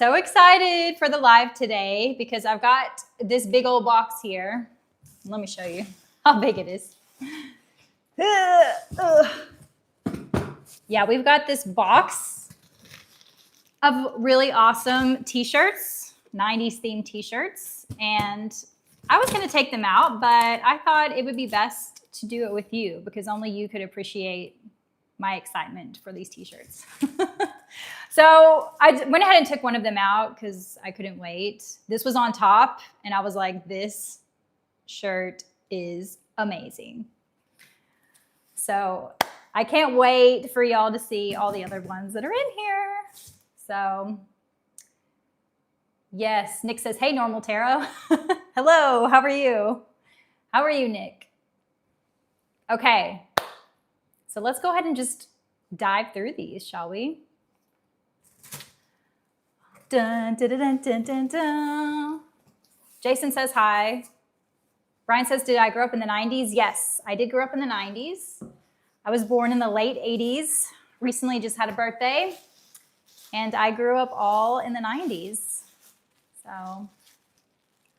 so excited for the live today because I've got this big old box here. Let me show you how big it is. Yeah, we've got this box of really awesome t-shirts, 90s themed t-shirts. And I was going to take them out, but I thought it would be best to do it with you because only you could appreciate my excitement for these t-shirts. So I went ahead and took one of them out because I couldn't wait. This was on top, and I was like, this shirt is amazing. So I can't wait for y'all to see all the other ones that are in here. So yes, Nick says, hey, Normal Tarot. Hello, how are you? How are you, Nick? Okay, so let's go ahead and just dive through these, shall we? Dun, dun, dun, dun, dun, dun. Jason says hi. Brian says, did I grow up in the 90s? Yes, I did grow up in the 90s. I was born in the late 80s. Recently just had a birthday. And I grew up all in the 90s. So,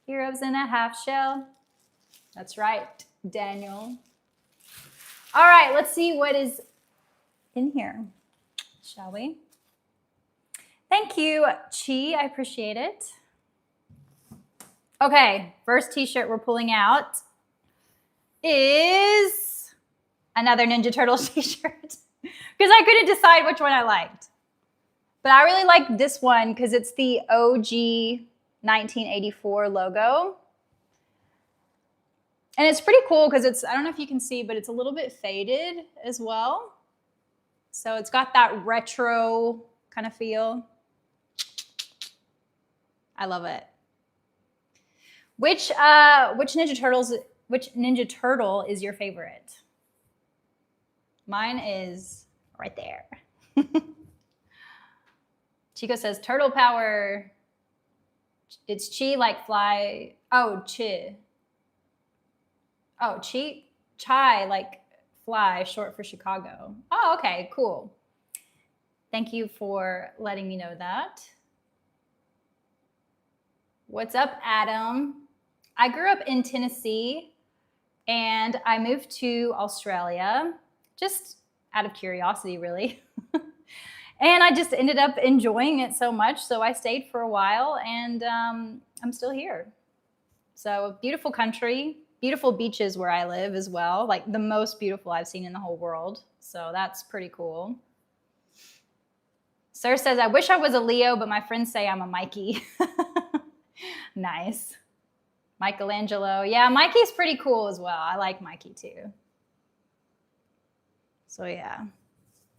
heroes in a half shell. That's right, Daniel. All right, let's see what is in here, shall we? Thank you, Chi. I appreciate it. Okay, first t-shirt we're pulling out is another Ninja Turtles t-shirt because I couldn't decide which one I liked. But I really like this one because it's the OG 1984 logo. And it's pretty cool because it's, I don't know if you can see, but it's a little bit faded as well. So it's got that retro kind of feel. I love it. Which Ninja Turtle is your favorite? Mine is right there. Chico says turtle power. It's chi like fly. Oh, chi. Oh, chai like fly, short for Chicago. Oh, okay, cool. Thank you for letting me know that. What's up, Adam? I grew up in Tennessee and I moved to Australia just out of curiosity, really. And I just ended up enjoying it so much. So I stayed for a while and I'm still here. So beautiful country, beautiful beaches where I live as well. Like the most beautiful I've seen in the whole world. So that's pretty cool. Sir says, I wish I was a Leo, but my friends say I'm a Mikey. Nice. Michelangelo. Yeah, Mikey's pretty cool as well. I like Mikey too. So yeah,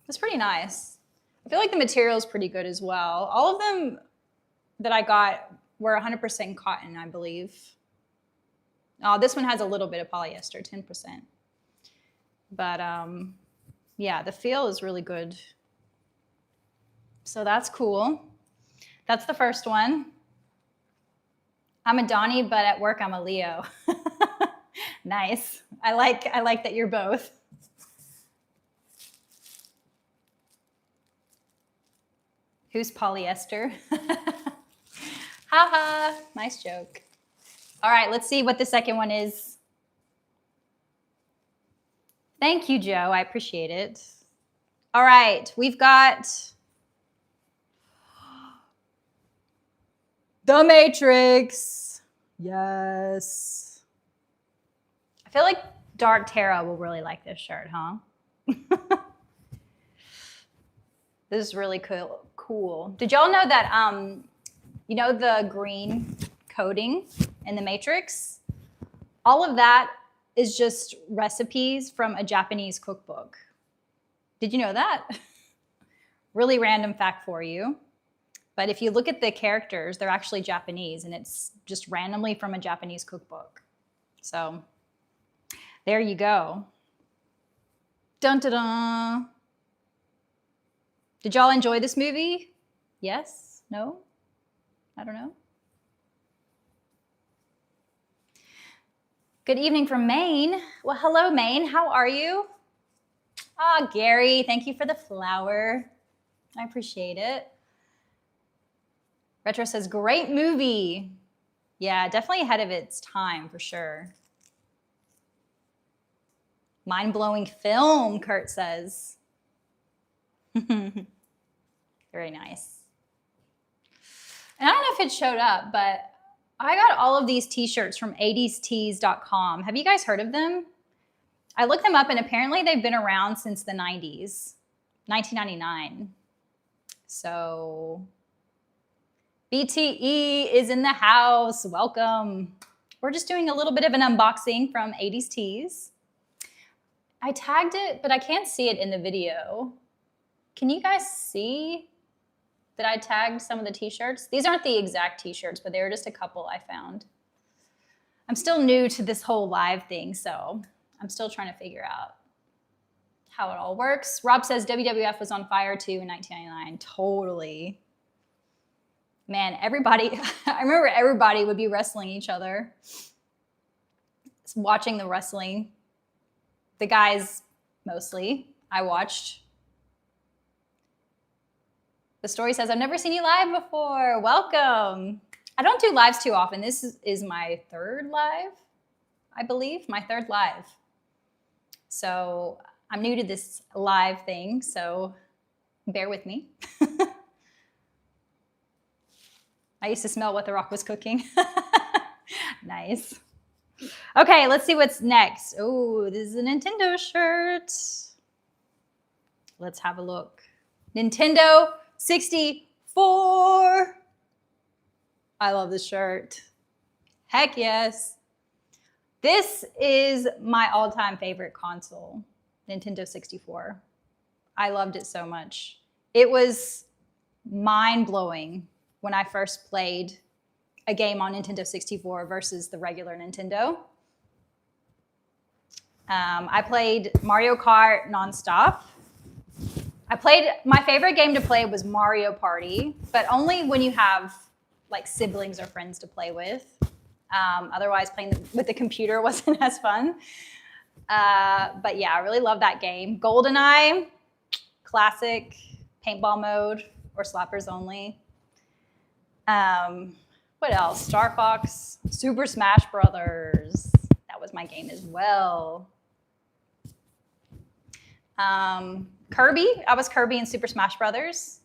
it's pretty nice. I feel like the material is pretty good as well. All of them that I got were 100% cotton, I believe. Oh, this one has a little bit of polyester, 10%. But yeah, the feel is really good. So that's cool. That's the first one. I'm a Donnie, but at work I'm a Leo. Nice. I like that you're both. Who's polyester? Haha, nice joke. All right, let's see what the second one is. Thank you, Joe. I appreciate it. All right, we've got The Matrix. Yes. I feel like Dark Tarot will really like this shirt, huh? This is really cool. Did y'all know that, you know, the green coating in the Matrix? All of that is just recipes from a Japanese cookbook. Did you know that? Really random fact for you. But if you look at the characters, they're actually Japanese, and it's just randomly from a Japanese cookbook. So there you go. Dun dun dun. Did y'all enjoy this movie? Yes? No? I don't know. Good evening from Maine. Well, hello, Maine. How are you? Ah, Gary, thank you for the flower. I appreciate it. Retro says, great movie. Yeah, definitely ahead of its time for sure. Mind-blowing film, Kurt says. Very nice. And I don't know if it showed up, but I got all of these t-shirts from 80stees.com. Have you guys heard of them? I looked them up and apparently they've been around since the 90s, 1999. So BTE is in the house. Welcome. We're just doing a little bit of an unboxing from 80s Tees. I tagged it, but I can't see it in the video. Can you guys see that I tagged some of the t-shirts? These aren't the exact t-shirts, but they were just a couple I found. I'm still new to this whole live thing, so I'm still trying to figure out how it all works. Rob says WWF was on fire too in 1999. Totally. Man, everybody, I remember everybody would be wrestling each other. Just watching the wrestling. The guys, mostly, I watched. The story says, I've never seen you live before. Welcome. I don't do lives too often. This is my third live, I believe, my third live. So I'm new to this live thing, so bear with me. I used to smell what The Rock was cooking. Nice. Okay, let's see what's next. Oh, this is a Nintendo shirt. Let's have a look. Nintendo 64. I love this shirt. Heck yes. This is my all-time favorite console, Nintendo 64. I loved it so much. It was mind-blowing when I first played a game on Nintendo 64 versus the regular Nintendo. I played Mario Kart nonstop. My favorite game to play was Mario Party, but only when you have like siblings or friends to play with. Otherwise, playing with the computer wasn't as fun. But yeah, I really love that game. GoldenEye, classic, paintball mode, or slappers only. What else? Star Fox, Super Smash Brothers. That was my game as well. Kirby. I was Kirby in Super Smash Brothers.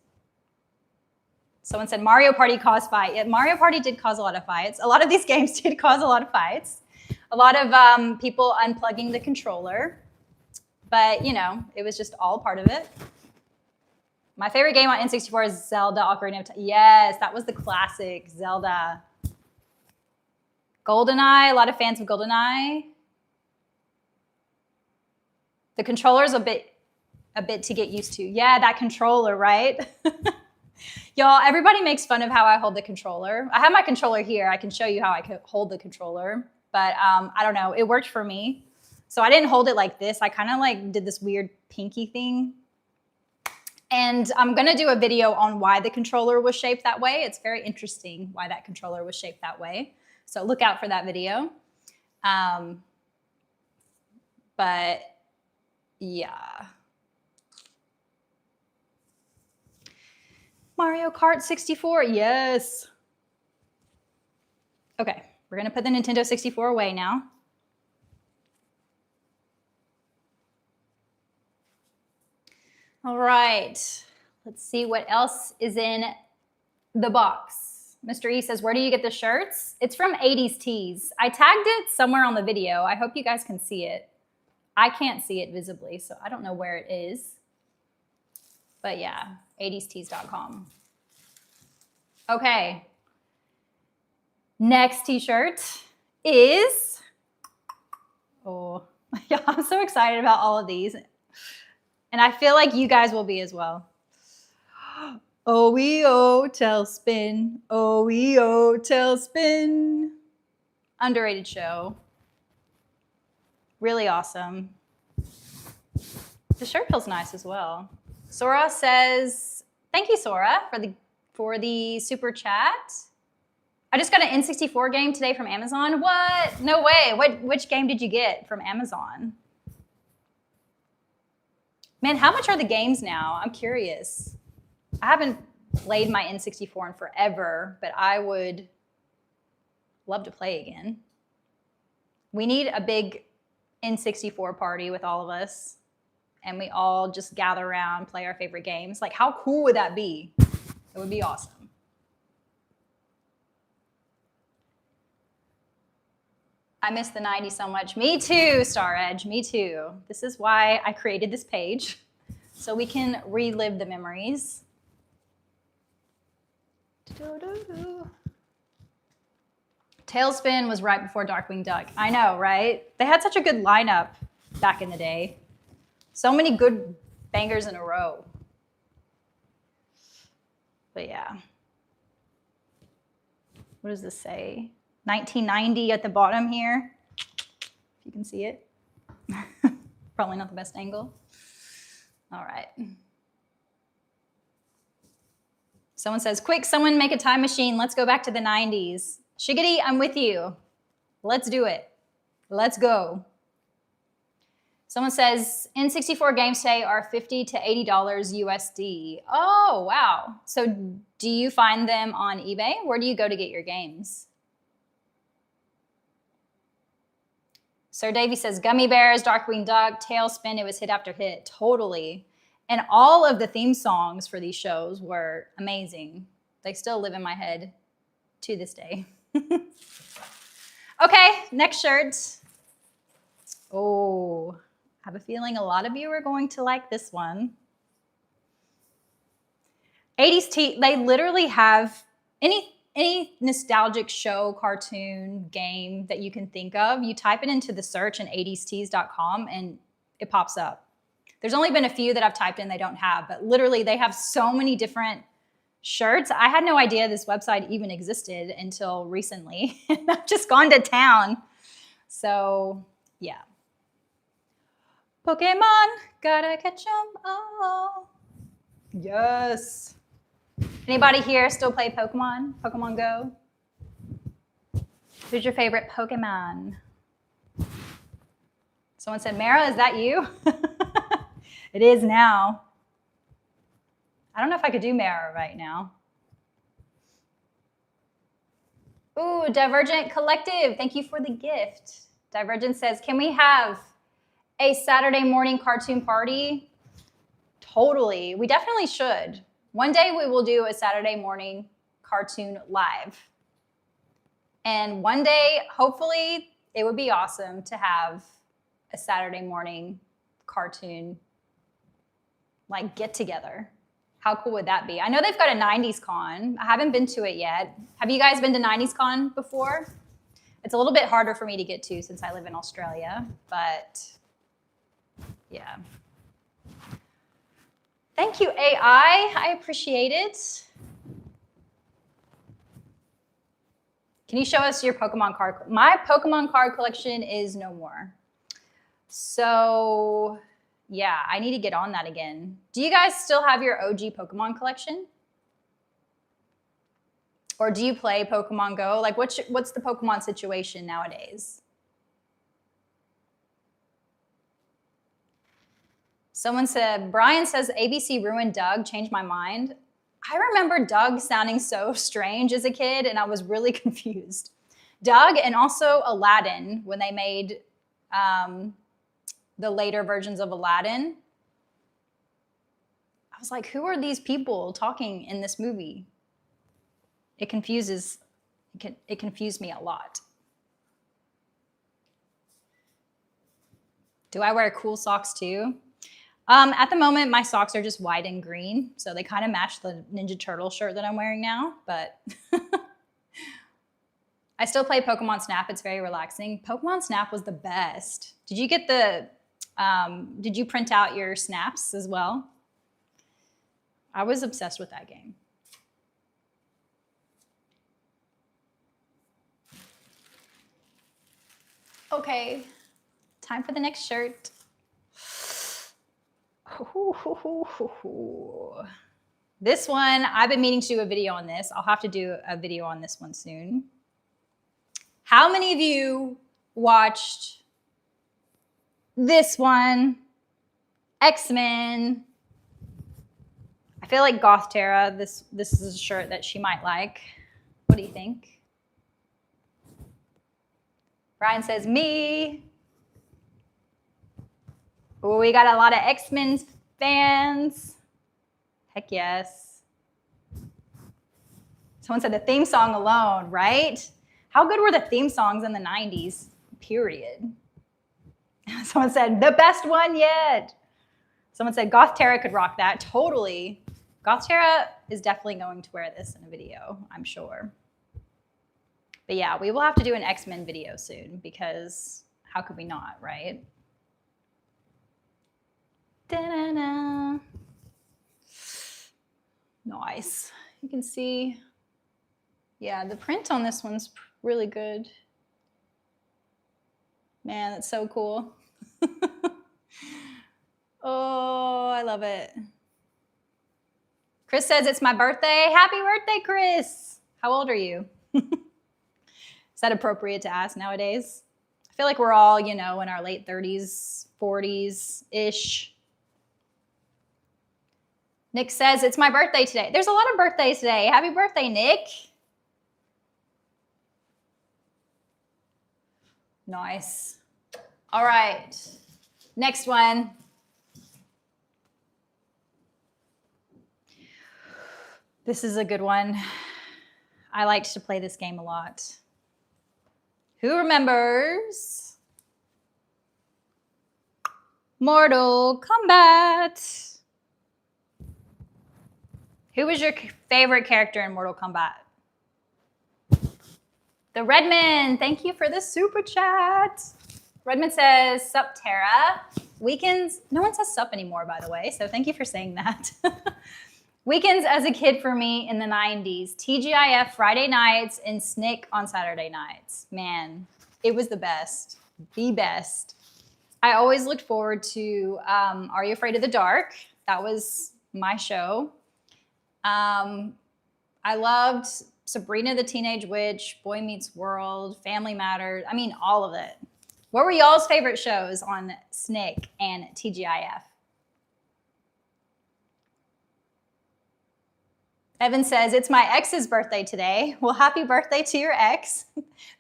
Someone said Mario Party caused fight. Yeah, Mario Party did cause a lot of fights. A lot of these games did cause a lot of fights. A lot of people unplugging the controller. But, you know, it was just all part of it. My favorite game on N64 is Zelda Ocarina of Time. Yes, that was the classic Zelda. GoldenEye, a lot of fans of GoldenEye. The controller's a bit to get used to. Yeah, that controller, right? Y'all, everybody makes fun of how I hold the controller. I have my controller here. I can show you how I could hold the controller. But I don't know. It worked for me. So I didn't hold it like this. I kind of like did this weird pinky thing. And I'm going to do a video on why the controller was shaped that way. It's very interesting why that controller was shaped that way. So look out for that video. But yeah. Mario Kart 64, yes. Okay, we're going to put the Nintendo 64 away now. All right, let's see what else is in the box. Mr. E says, where do you get the shirts? It's from 80s Tees. I tagged it somewhere on the video. I hope you guys can see it. I can't see it visibly, so I don't know where it is. But yeah, 80stees.com. Okay. Next t-shirt is, oh, yeah, I'm so excited about all of these. And I feel like you guys will be as well. OEO Tailspin, OEO Tailspin. Underrated show. Really awesome. The shirt feels nice as well. Sora says, thank you, Sora, for the super chat. I just got an N64 game today from Amazon. What? No way. Which game did you get from Amazon? Man, how much are the games now? I'm curious. I haven't played my N64 in forever, but I would love to play again. We need a big N64 party with all of us, and we all just gather around, play our favorite games. Like, how cool would that be? It would be awesome. I miss the 90s so much. Me too, Star Edge, me too. This is why I created this page, so we can relive the memories. Tailspin was right before Darkwing Duck. I know, right? They had such a good lineup back in the day. So many good bangers in a row. But yeah. What does this say? 1990 at the bottom here, if you can see it. Probably not the best angle. All right. Someone says, quick, someone make a time machine. Let's go back to the 90s. Shiggity, I'm with you. Let's do it. Let's go. Someone says, N64 games today are $50 to $80 USD. Oh, wow. So do you find them on eBay? Where do you go to get your games? Sir Davey says, Gummy Bears, Darkwing Duck, Tailspin, it was hit after hit. Totally. And all of the theme songs for these shows were amazing. They still live in my head to this day. Okay, next shirt. Oh, I have a feeling a lot of you are going to like this one. 80s they literally have any nostalgic show, cartoon, game that you can think of. You type it into the search in 80stees.com and it pops up. There's only been a few that I've typed in they don't have, but literally they have so many different shirts. I had no idea this website even existed until recently. I've just gone to town. So yeah. Pokemon, gotta catch them all. Yes. Anybody here still play Pokemon? Pokemon Go? Who's your favorite Pokemon? Someone said, Mara, is that you? It is now. I don't know if I could do Mara right now. Ooh, Divergent Collective, thank you for the gift. Divergent says, can we have a Saturday morning cartoon party? Totally, we definitely should. One day we will do a Saturday morning cartoon live. And one day, hopefully, it would be awesome to have a Saturday morning cartoon like get together. How cool would that be? I know they've got a 90s con. I haven't been to it yet. Have you guys been to 90s con before? It's a little bit harder for me to get to since I live in Australia, but yeah. Thank you, AI. I appreciate it. Can you show us your Pokemon card? My Pokemon card collection is no more. So yeah, I need to get on that again. Do you guys still have your OG Pokemon collection? Or do you play Pokemon Go? Like what's the Pokemon situation nowadays? Someone said, Brian says ABC ruined Doug, changed my mind. I remember Doug sounding so strange as a kid and I was really confused. Doug and also Aladdin, when they made the later versions of Aladdin, I was like, who are these people talking in this movie? It confused me a lot. Do I wear cool socks too? At the moment, my socks are just white and green, so they kind of match the Ninja Turtle shirt that I'm wearing now, but I still play Pokemon Snap. It's very relaxing. Pokemon Snap was the best. Did you get did you print out your snaps as well? I was obsessed with that game. Okay, time for the next shirt. This one, I've been meaning to do a video on this. I'll have to do a video on this one soon. How many of you watched this one, X-Men? I feel like Goth Tara, this is a shirt that she might like. What do you think? Brian says me. Oh, we got a lot of X-Men fans. Heck yes. Someone said the theme song alone, right? How good were the theme songs in the 90s? Period. Someone said the best one yet. Someone said Goth Tara could rock that. Totally. Goth Tara is definitely going to wear this in a video, I'm sure. But yeah, we will have to do an X-Men video soon because how could we not, right? Da-da-da. Nice. You can see, yeah, the print on this one's really good. Man, that's so cool. Oh, I love it. Chris says it's my birthday. Happy birthday, Chris. How old are you? Is that appropriate to ask nowadays? I feel like we're all, you know, in our late 30s, 40s-ish. Nick says it's my birthday today. There's a lot of birthdays today. Happy birthday, Nick. Nice. All right. Next one. This is a good one. I liked to play this game a lot. Who remembers Mortal Kombat? Who was your favorite character in Mortal Kombat? The Redman, thank you for the super chat. Redman says, sup Tara. Weekends, no one says sup anymore, by the way, so thank you for saying that. Weekends as a kid for me in the 90s. TGIF Friday nights and Snick on Saturday nights. Man, it was the best. The best. I always looked forward to Are You Afraid of the Dark? That was my show. I loved Sabrina the Teenage Witch, Boy Meets World, Family Matters. I mean, all of it. What were y'all's favorite shows on Snick and TGIF? Evan says, it's my ex's birthday today. Well, happy birthday to your ex.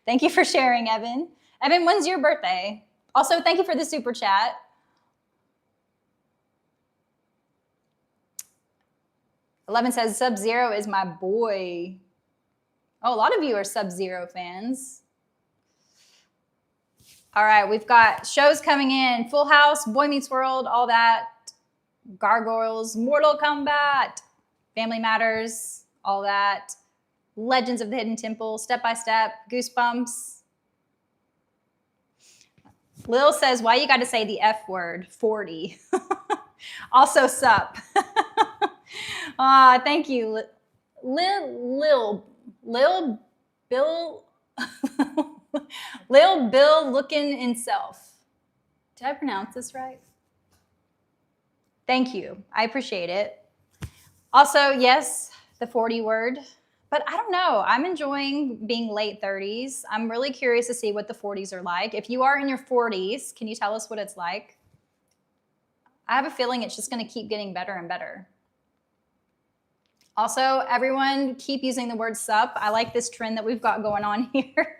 Thank you for sharing, Evan. Evan, when's your birthday? Also, thank you for the super chat. Eleven says, Sub-Zero is my boy. Oh, a lot of you are Sub-Zero fans. All right, we've got shows coming in. Full House, Boy Meets World, all that. Gargoyles, Mortal Kombat. Family Matters, all that. Legends of the Hidden Temple, Step by Step, Goosebumps. Lil says, why you got to say the F word, 40? Also, sup. Thank you. Lil Bill, Lil Bill looking in self. Did I pronounce this right? Thank you. I appreciate it. Also, yes, the 40 word, but I don't know. I'm enjoying being late 30s. I'm really curious to see what the 40s are like. If you are in your 40s, can you tell us what it's like? I have a feeling it's just going to keep getting better and better. Also, everyone keep using the word sup. I like this trend that we've got going on here.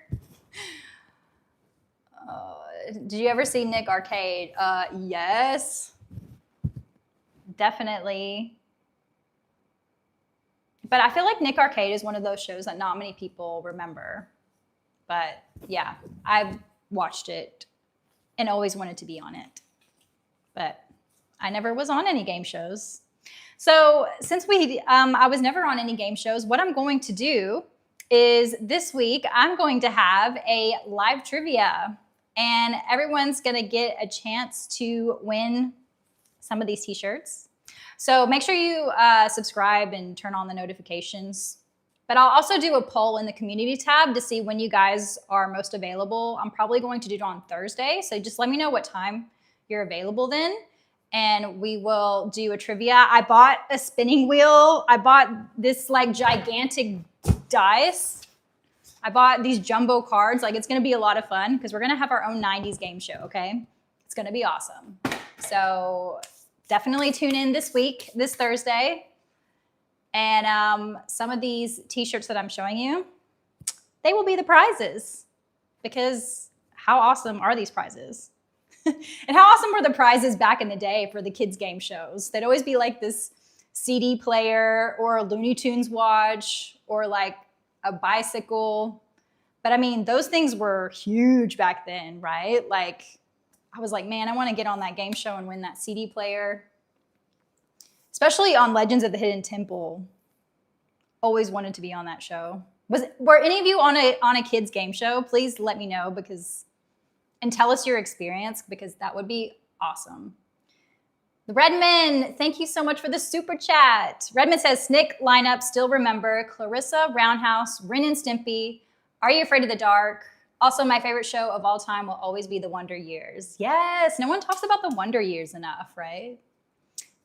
Did you ever see Nick Arcade? Yes, definitely. But I feel like Nick Arcade is one of those shows that not many people remember. But yeah, I've watched it and always wanted to be on it. But I never was on any game shows. So since I was never on any game shows, what I'm going to do is this week, I'm going to have a live trivia. And everyone's going to get a chance to win some of these t-shirts. So make sure you subscribe and turn on the notifications. But I'll also do a poll in the community tab to see when you guys are most available. I'm probably going to do it on Thursday. So just let me know what time you're available then. And we will do a trivia. I bought a spinning wheel. I bought this like gigantic dice. I bought these jumbo cards. Like it's going to be a lot of fun because we're going to have our own 90s game show, okay? It's going to be awesome. So definitely tune in this week, this Thursday. And some of these t-shirts that I'm showing you, they will be the prizes, because how awesome are these prizes? And how awesome were the prizes back in the day for the kids' game shows? They'd always be like this CD player or a Looney Tunes watch or like a bicycle. But I mean, those things were huge back then, right? Like, I was like, man, I want to get on that game show and win that CD player. Especially on Legends of the Hidden Temple. Always wanted to be on that show. Were any of you on a kids' game show? Please let me know, and tell us your experience, because that would be awesome. The Redmond, thank you so much for the super chat. Redmond says, Snick lineup, still remember Clarissa, Roundhouse, Ren and Stimpy, Are You Afraid of the Dark? Also, my favorite show of all time will always be The Wonder Years. Yes, no one talks about The Wonder Years enough, right?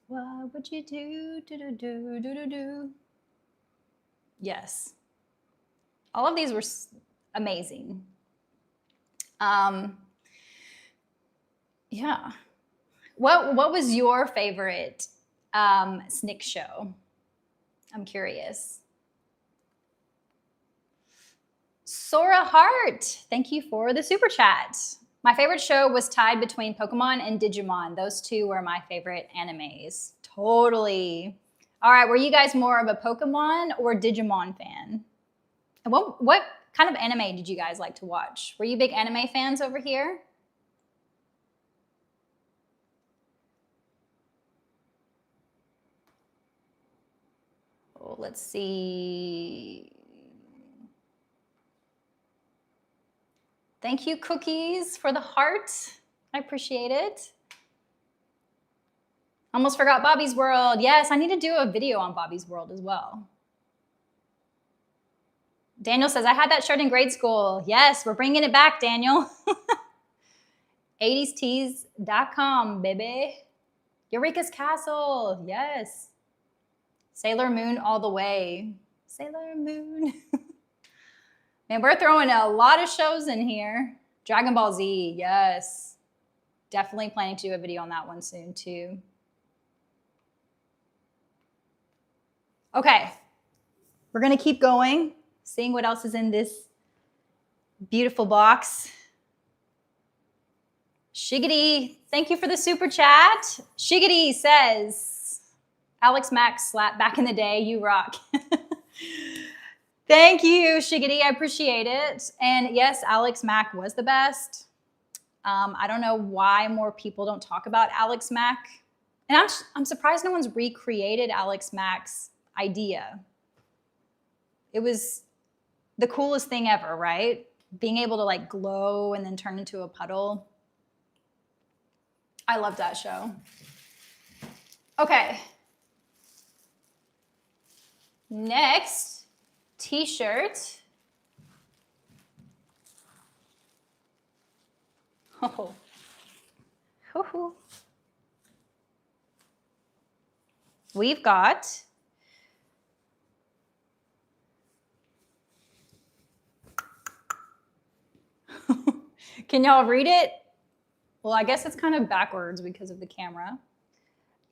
What would you do, do? Yes. All of these were amazing. Yeah. What was your favorite Snick show? I'm curious. Sora Hart, thank you for the super chat. My favorite show was tied between Pokemon and Digimon. Those two were my favorite animes. Totally. All right, were you guys more of a Pokemon or Digimon fan? And what kind of anime did you guys like to watch? Were you big anime fans over here? Oh, let's see. Thank you, Cookies, for the heart. I appreciate it. Almost forgot Bobby's World. Yes, I need to do a video on Bobby's World as well. Daniel says, I had that shirt in grade school. Yes, we're bringing it back, Daniel. 80stees.com, baby. Eureka's Castle. Yes. Sailor Moon all the way. Sailor Moon. Man, we're throwing a lot of shows in here. Dragon Ball Z, yes. Definitely planning to do a video on that one soon, too. Okay, we're going to keep going, seeing what else is in this beautiful box. Shiggity, thank you for the super chat. Shiggity says, Alex Max slap back in the day, you rock. Thank you, Shiggity, I appreciate it. And yes, Alex Mack was the best. I don't know why more people don't talk about Alex Mack. And I'm surprised no one's recreated Alex Mack's idea. It was the coolest thing ever, right? Being able to like glow and then turn into a puddle. I love that show. Okay. Next, t-shirt. Oh. We've got can y'all read it? Well, I guess it's kind of backwards because of the camera.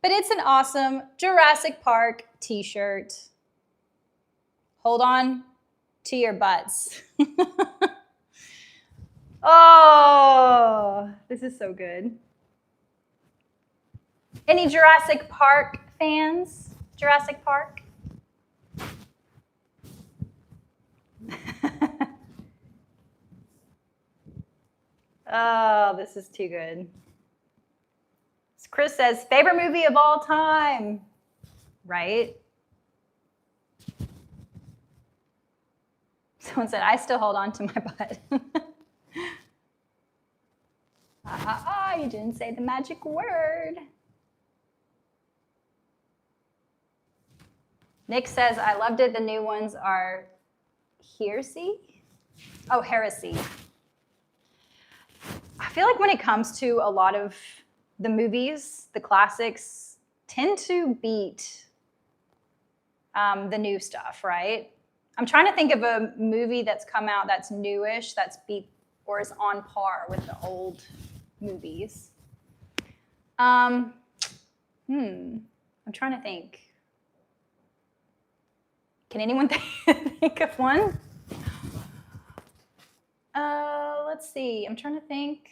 But it's an awesome Jurassic Park t-shirt. Hold on to your butts. Oh, this is so good. Any Jurassic Park fans? Jurassic Park? Oh, this is too good. Chris says, favorite movie of all time, right? Someone said, I still hold on to my butt. You didn't say the magic word. Nick says, I loved it. The new ones are heresy. Oh, heresy. I feel like when it comes to a lot of the movies, the classics tend to beat the new stuff, right? I'm trying to think of a movie that's come out that's newish, that's beat or is on par with the old movies. I'm trying to think. Can anyone think of one? Let's see. I'm trying to think.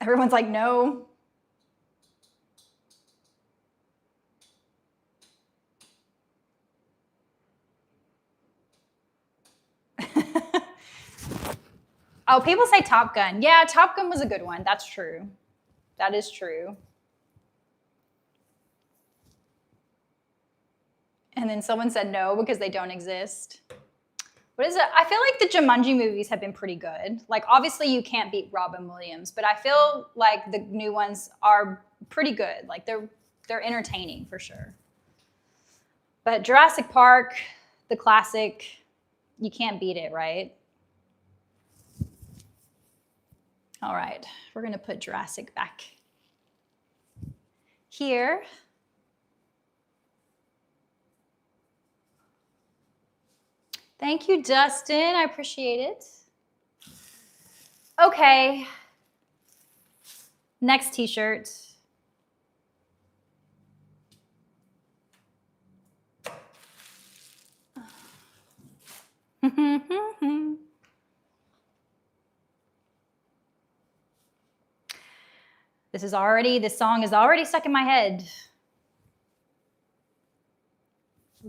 Everyone's like, no. Oh, people say Top Gun. Yeah, Top Gun was a good one. That's true. That is true. And then someone said no because they don't exist. What is it? I feel like the Jumanji movies have been pretty good. Like, obviously you can't beat Robin Williams, but I feel like the new ones are pretty good. Like, they're entertaining for sure. But Jurassic Park, the classic, you can't beat it, right? All right, we're gonna put Jurassic back here. Thank you, Dustin. I appreciate it. Okay. Next t-shirt. This song is already stuck in my head.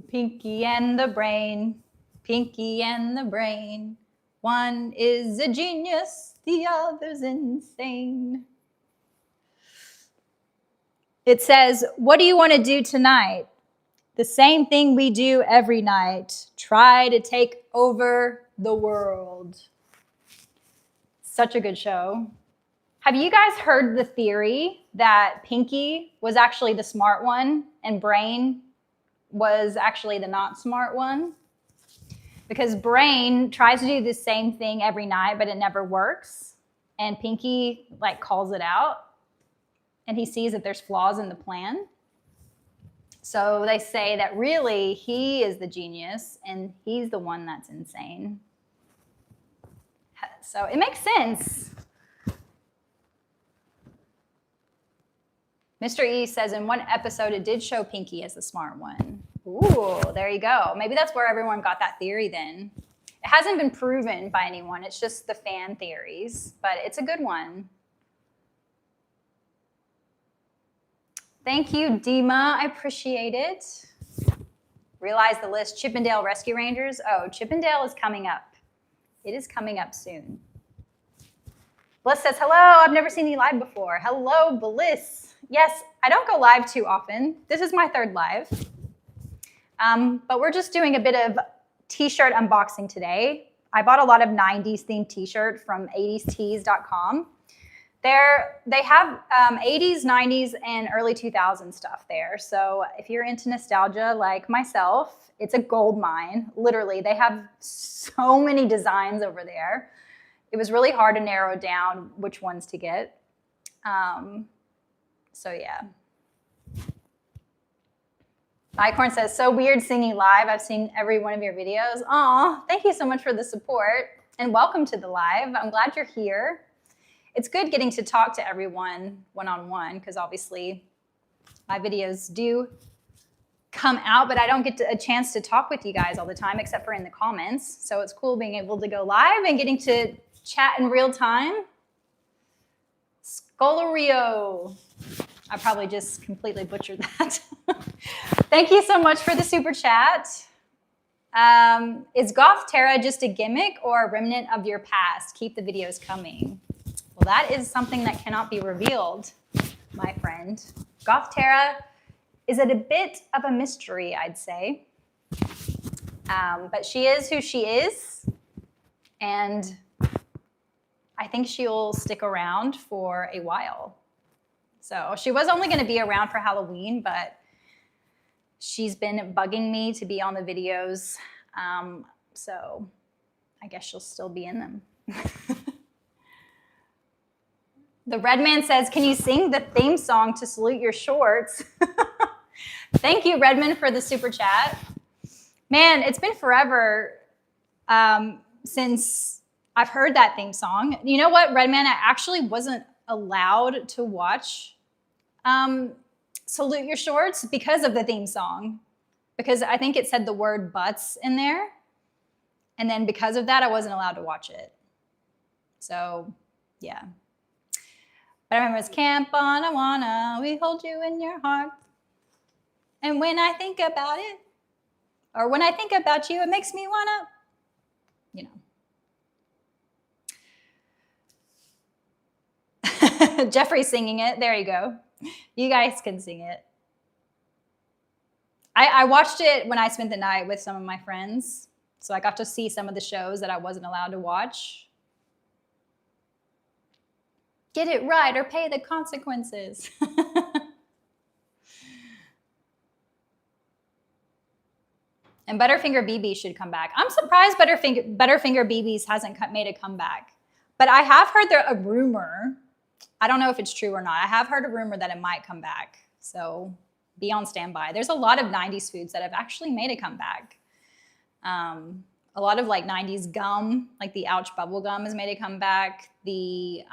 Pinky and the Brain. Pinky and the Brain. One is a genius, the other's insane. It says, what do you want to do tonight? The same thing we do every night. Try to take over the world. Such a good show. Have you guys heard the theory that Pinky was actually the smart one and Brain was actually the not smart one? Because Brain tries to do the same thing every night, but it never works. And Pinky like calls it out and he sees that there's flaws in the plan. So they say that really he is the genius and he's the one that's insane. So it makes sense. Mr. E says in one episode it did show Pinky as the smart one. Ooh, there you go. Maybe that's where everyone got that theory then. It hasn't been proven by anyone. It's just the fan theories, but it's a good one. Thank you, Dima. I appreciate it. Realize the list. Chippendale Rescue Rangers. Oh, Chippendale is coming up. It is coming up soon. Bliss says, hello, I've never seen you live before. Hello, Bliss. Yes, I don't go live too often. This is my third live. But we're just doing a bit of t-shirt unboxing today. I bought a lot of 90s themed t-shirt from 80stees.com. They have 80s, 90s, and early 2000s stuff there. So if you're into nostalgia like myself, it's a gold mine. Literally, they have so many designs over there. It was really hard to narrow down which ones to get. So yeah. Icorn says, so weird singing live. I've seen every one of your videos. Aw, thank you so much for the support and welcome to the live. I'm glad you're here. It's good getting to talk to everyone one-on-one because obviously my videos do come out, but I don't get a chance to talk with you guys all the time except for in the comments. So it's cool being able to go live and getting to chat in real time. Scolario. I probably just completely butchered that. Thank you so much for the super chat. Is Goth Terra just a gimmick or a remnant of your past? Keep the videos coming. Well, that is something that cannot be revealed, my friend. Goth Terra is a bit of a mystery, I'd say. But she is who she is. And I think she'll stick around for a while. So she was only going to be around for Halloween, but she's been bugging me to be on the videos. So I guess she'll still be in them. The Red Man says, can you sing the theme song to Salute Your Shorts? Thank you, Redman, for the super chat. Man, it's been forever since I've heard that theme song. You know what, Redman? I actually wasn't allowed to watch Salute Your Shorts because of the theme song. Because I think it said the word butts in there. And then because of that, I wasn't allowed to watch it. So, yeah. But I remember it's Camp Bonawana, we hold you in your heart. And when I think about it, or when I think about you, it makes me wanna, you know. Jeffrey's singing it. There you go. You guys can sing it. I watched it when I spent the night with some of my friends. So I got to see some of the shows that I wasn't allowed to watch. Get it right or pay the consequences. And Butterfinger BB should come back. I'm surprised Butterfinger BB's hasn't made a comeback. But I have heard a rumor. I don't know if it's true or not. I have heard a rumor that it might come back. So be on standby. There's a lot of 90s foods that have actually made a comeback. A lot of like 90s gum, like the Ouch bubble gum has made a comeback. The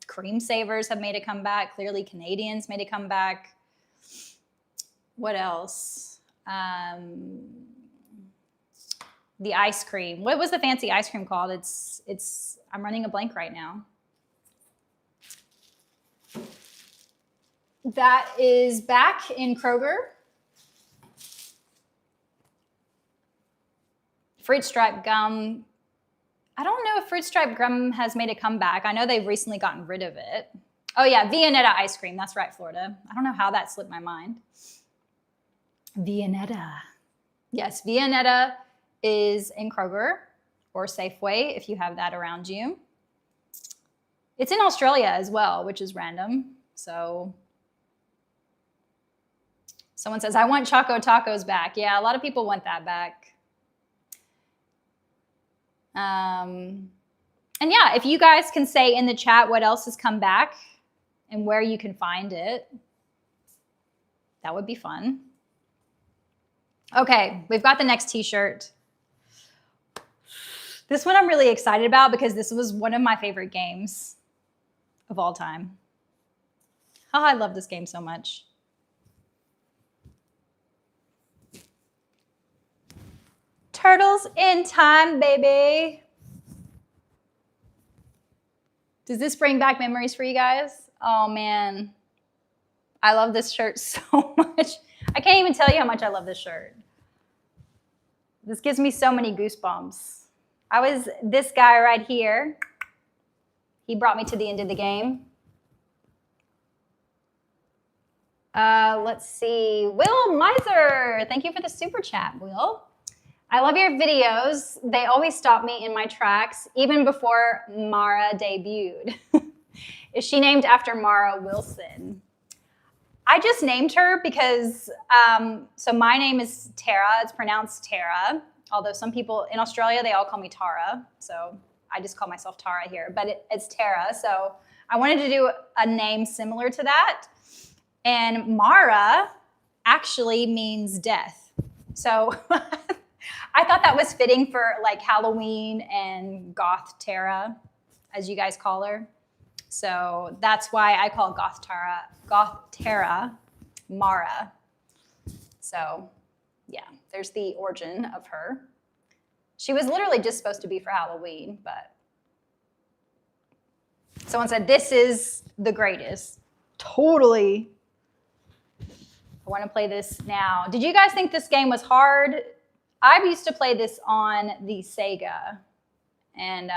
cream savers have made a comeback. Clearly Canadians made a comeback. What else? The ice cream. What was the fancy ice cream called? I'm running a blank right now. That is back in Kroger. Fruit Stripe gum. I don't know if Fruit Stripe gum has made a comeback. I know they've recently gotten rid of it. Oh yeah, Viennetta ice cream. That's right, Florida. I don't know how that slipped my mind. Viennetta. Yes, Viennetta is in Kroger or Safeway if you have that around you. It's in Australia as well, which is random. So someone says, I want Choco Tacos back. Yeah, a lot of people want that back. And yeah, if you guys can say in the chat what else has come back and where you can find it, that would be fun. Okay, we've got the next t-shirt. This one I'm really excited about because this was one of my favorite games of all time. Oh, I love this game so much. Turtles in Time, baby. Does this bring back memories for you guys? Oh man, I love this shirt so much. I can't even tell you how much I love this shirt. This gives me so many goosebumps. I was this guy right here. He brought me to the end of the game. Let's see. Will Miser, thank you for the super chat, Will. I love your videos. They always stop me in my tracks, even before Mara debuted. Is she named after Mara Wilson? I just named her because, so my name is Tara. It's pronounced Tara, although some people in Australia, they all call me Tara. So I just call myself Tara here, but it's Tara. So I wanted to do a name similar to that. And Mara actually means death. So I thought that was fitting for like Halloween and Goth Tara, as you guys call her. So that's why I call Goth Tara Mara. So yeah, there's the origin of her. She was literally just supposed to be for Halloween, but someone said, this is the greatest. Totally. I want to play this now. Did you guys think this game was hard? I used to play this on the Sega, and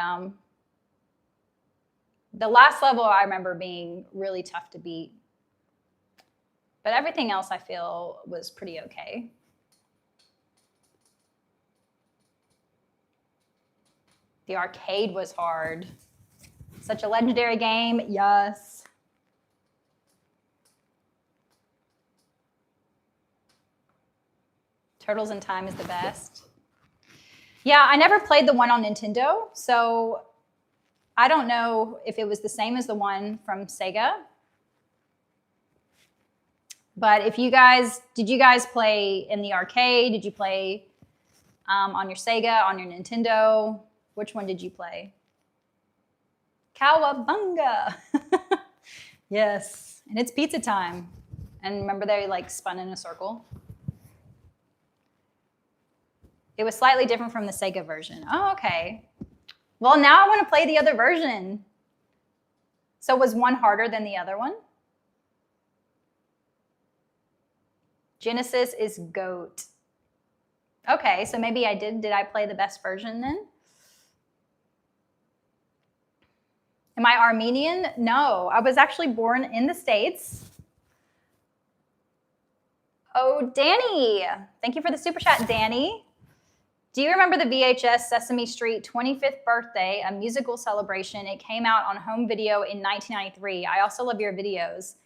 the last level I remember being really tough to beat, but everything else I feel was pretty okay. The arcade was hard. Such a legendary game, yes. Turtles in Time is the best. Yeah, I never played the one on Nintendo, so I don't know if it was the same as the one from Sega. But if you guys, did you guys play in the arcade? Did you play on your Sega, on your Nintendo? Which one did you play? Cowabunga. Yes, And it's pizza time. And remember they like spun in a circle? It was slightly different from the Sega version. Oh, okay. Well, now I want to play the other version. So was one harder than the other one? Genesis is GOAT. Okay, so maybe I did I play the best version then? Am I Armenian? No, I was actually born in the States. Oh, Danny. Thank you for the super chat, Danny. Do you remember the VHS Sesame Street 25th birthday, a musical celebration? It came out on home video in 1993. I also love your videos.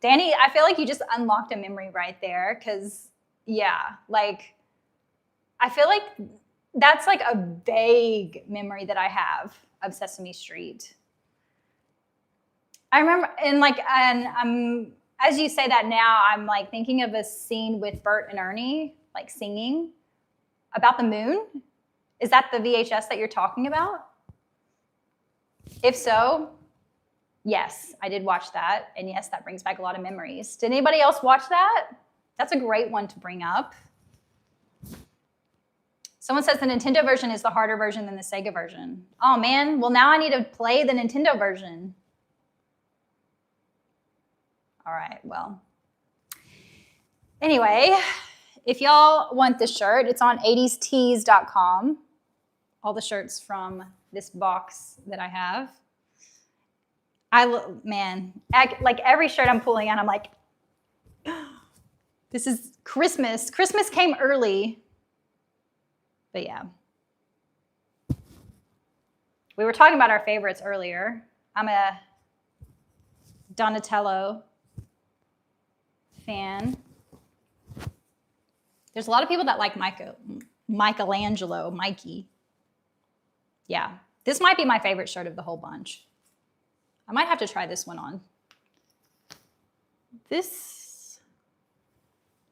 Danny, I feel like you just unlocked a memory right there because, yeah, like, I feel like that's like a vague memory that I have of Sesame Street. I remember, as you say that now, I'm like thinking of a scene with Bert and Ernie, like singing about the moon. Is that the VHS that you're talking about? If so, yes, I did watch that. And yes, that brings back a lot of memories. Did anybody else watch that? That's a great one to bring up. Someone says the Nintendo version is the harder version than the Sega version. Oh man, well now I need to play the Nintendo version. All right, well. Anyway, if y'all want the shirt, it's on 80stees.com. All the shirts from this box that I have. Like every shirt I'm pulling out, I'm like, this is Christmas. Christmas came early. But yeah. We were talking about our favorites earlier. I'm a Donatello fan. There's a lot of people that like Michelangelo, Mikey. Yeah, this might be my favorite shirt of the whole bunch. I might have to try this one on.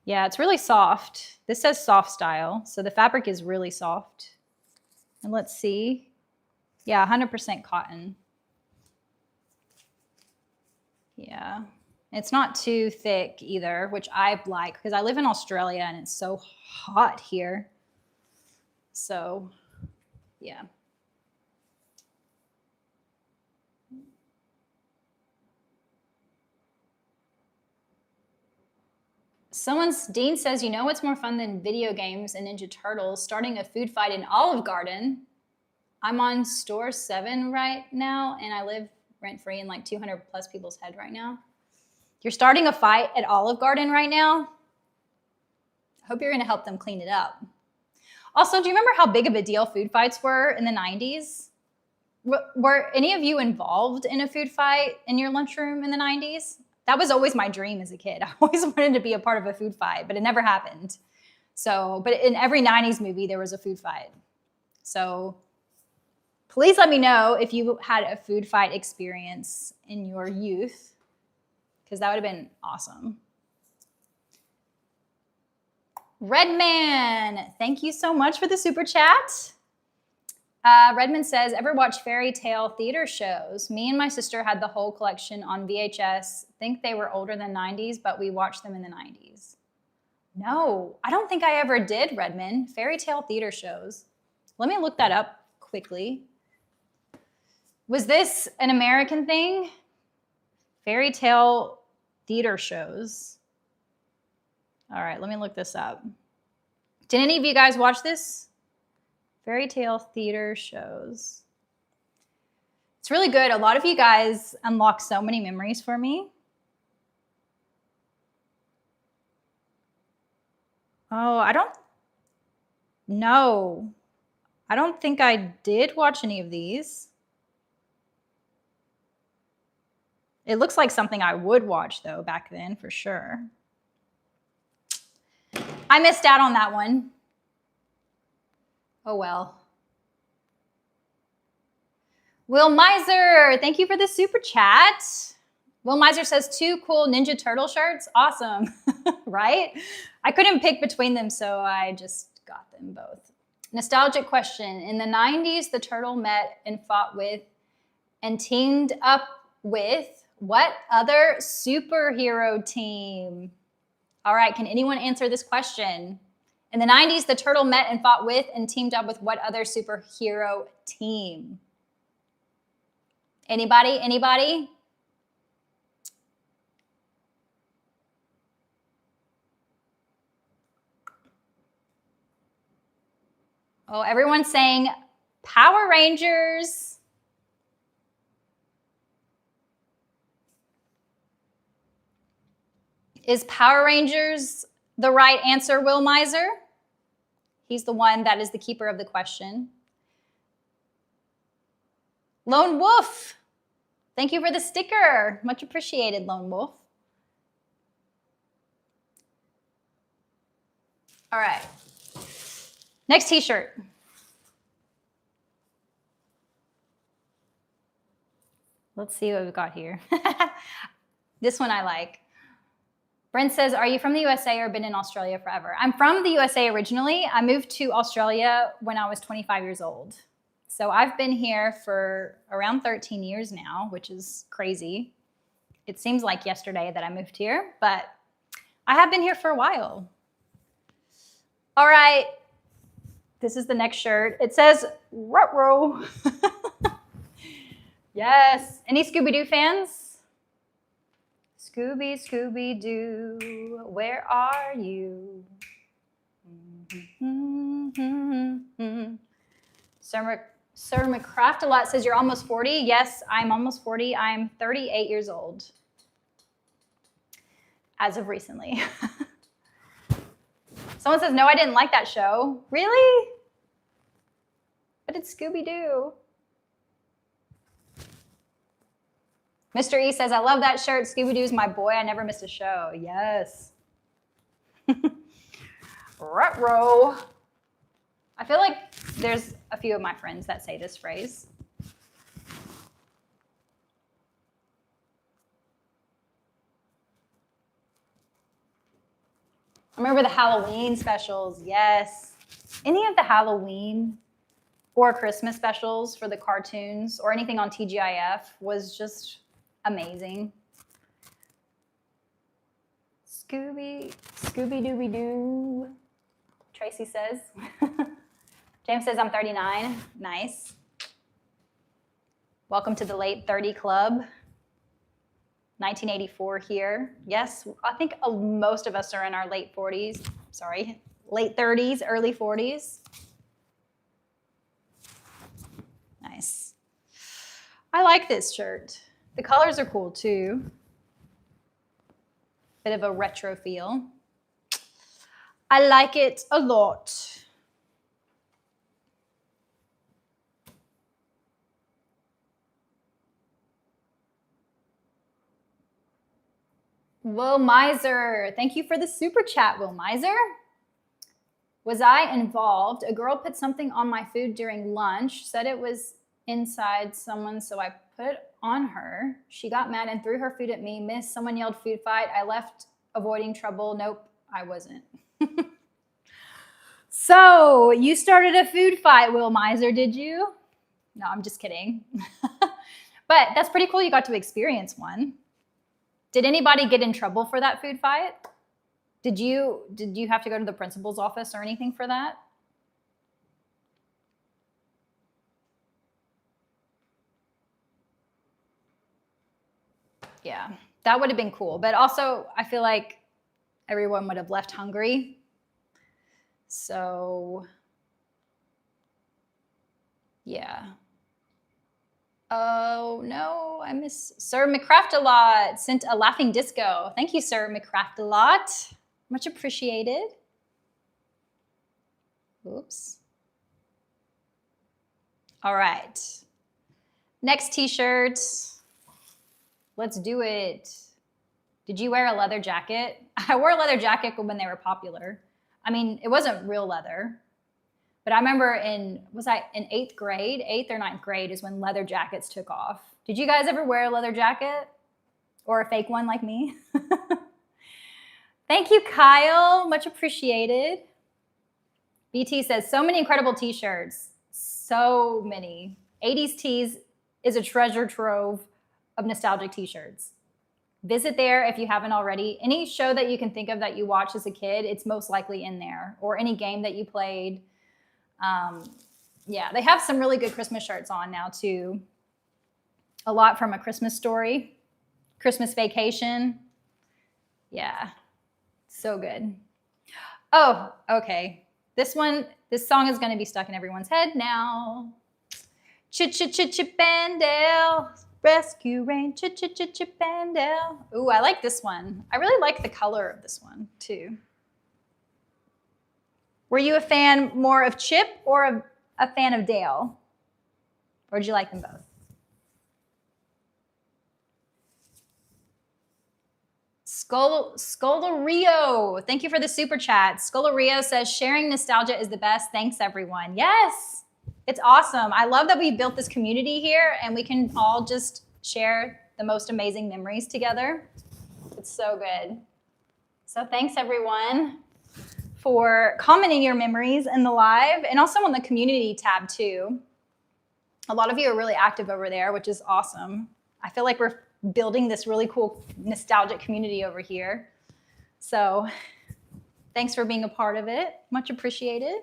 Yeah, it's really soft. This says soft style, so the fabric is really soft. And let's see. Yeah, 100% cotton. Yeah. It's not too thick either, which I like because I live in Australia and it's so hot here. So, yeah. Dean says, you know what's more fun than video games and Ninja Turtles? Starting a food fight in Olive Garden. I'm on store 7 right now and I live rent-free in like 200 plus people's head right now. You're starting a fight at Olive Garden right now? I hope you're going to help them clean it up. Also, do you remember how big of a deal food fights were in the 90s? Were any of you involved in a food fight in your lunchroom in the 90s? That was always my dream as a kid. I always wanted to be a part of a food fight, but it never happened. So, but in every 90s movie, there was a food fight. So please let me know if you had a food fight experience in your youth, because that would have been awesome. Redman, thank you so much for the super chat. Redman says, ever watch fairy tale theater shows? Me and my sister had the whole collection on VHS. Think they were older than 90s, but we watched them in the 90s. No, I don't think I ever did, Redman. Fairy tale theater shows. Let me look that up quickly. Was this an American thing? Fairy tale theater shows. All right, let me look this up. Did any of you guys watch this? Fairy tale theater shows. It's really good. A lot of you guys unlock so many memories for me. Oh, I don't think I did watch any of these. It looks like something I would watch, though, back then, for sure. I missed out on that one. Oh, well. Will Miser, thank you for the super chat. Will Miser says 2 cool Ninja Turtle shirts. Awesome, right? I couldn't pick between them, so I just got them both. Nostalgic question. In the 90s, the turtle met and fought with and teamed up with What other superhero team? All right, can anyone answer this question? In the 90s, the turtle met and fought with and teamed up with what other superhero team? Anybody? Anybody? Oh, everyone's saying Power Rangers. Is Power Rangers the right answer, Will Miser? He's the one that is the keeper of the question. Lone Wolf. Thank you for the sticker. Much appreciated, Lone Wolf. All right. Next t-shirt. Let's see what we've got here. This one I like. Brent says, are you from the USA or been in Australia forever? I'm from the USA originally. I moved to Australia when I was 25 years old. So I've been here for around 13 years now, which is crazy. It seems like yesterday that I moved here, but I have been here for a while. All right, this is the next shirt. It says, ruh-roh. Yes, any Scooby-Doo fans? Scooby, Scooby-Doo, where are you? Sir McCraft-a-lot says you're almost 40. Yes, I'm almost 40. I'm 38 years old. As of recently. Someone says, no, I didn't like that show. Really? What did Scooby do? Mr. E says, I love that shirt. Scooby-Doo's my boy. I never missed a show. Yes. Ruh-roh. I feel like there's a few of my friends that say this phrase. I remember the Halloween specials. Yes. Any of the Halloween or Christmas specials for the cartoons or anything on TGIF was just amazing. Scooby-Dooby-Doo. Tracy says. James says, I'm 39. Nice. Welcome to the late 30 club. 1984 here. Yes, I think most of us are in our late 40s. Sorry, late 30s, early 40s. Nice. I like this shirt. The colors are cool too. Bit of a retro feel. I like it a lot. Will Miser, thank you for the super chat, Will Miser. Was I involved? A girl put something on my food during lunch, said it was inside someone, so I put it on her. She got mad and threw her food at me. Miss, someone yelled food fight. I left avoiding trouble. Nope, I wasn't. So you started a food fight, Will Miser, did you? No, I'm just kidding. But that's pretty cool you got to experience one. Did anybody get in trouble for that food fight? Did you have to go to the principal's office or anything for that? Yeah, that would have been cool. But also, I feel like everyone would have left hungry. So, yeah. Oh, no, I miss Sir McCraft-a-lot sent a laughing disco. Thank you, Sir McCraft-a-lot. Much appreciated. Oops. All right. Next t-shirt. Let's do it. Did you wear a leather jacket? I wore a leather jacket when they were popular. I mean, it wasn't real leather. But I remember was I in 8th grade? 8th or 9th grade is when leather jackets took off. Did you guys ever wear a leather jacket? Or a fake one like me? Thank you, Kyle. Much appreciated. BT says, so many incredible t-shirts. So many. 80s tees is a treasure trove of nostalgic t-shirts. Visit there if you haven't already. Any show that you can think of that you watched as a kid, it's most likely in there, or any game that you played. Yeah, they have some really good Christmas shirts on now too. A lot from A Christmas Story, Christmas Vacation. Yeah, so good. Oh, okay. This song is going to be stuck in everyone's head now. Chip and Dale, Rescue Rain, Chip and Dale. Ooh, I like this one. I really like the color of this one too. Were you a fan more of Chip or a fan of Dale? Or did you like them both? Skolario, thank you for the super chat. Skolario says, sharing nostalgia is the best. Thanks, everyone. Yes, it's awesome. I love that we built this community here and we can all just share the most amazing memories together. It's so good. So thanks, everyone, for commenting your memories in the live and also on the community tab, too. A lot of you are really active over there, which is awesome. I feel like we're building this really cool nostalgic community over here. So thanks for being a part of it. Much appreciated.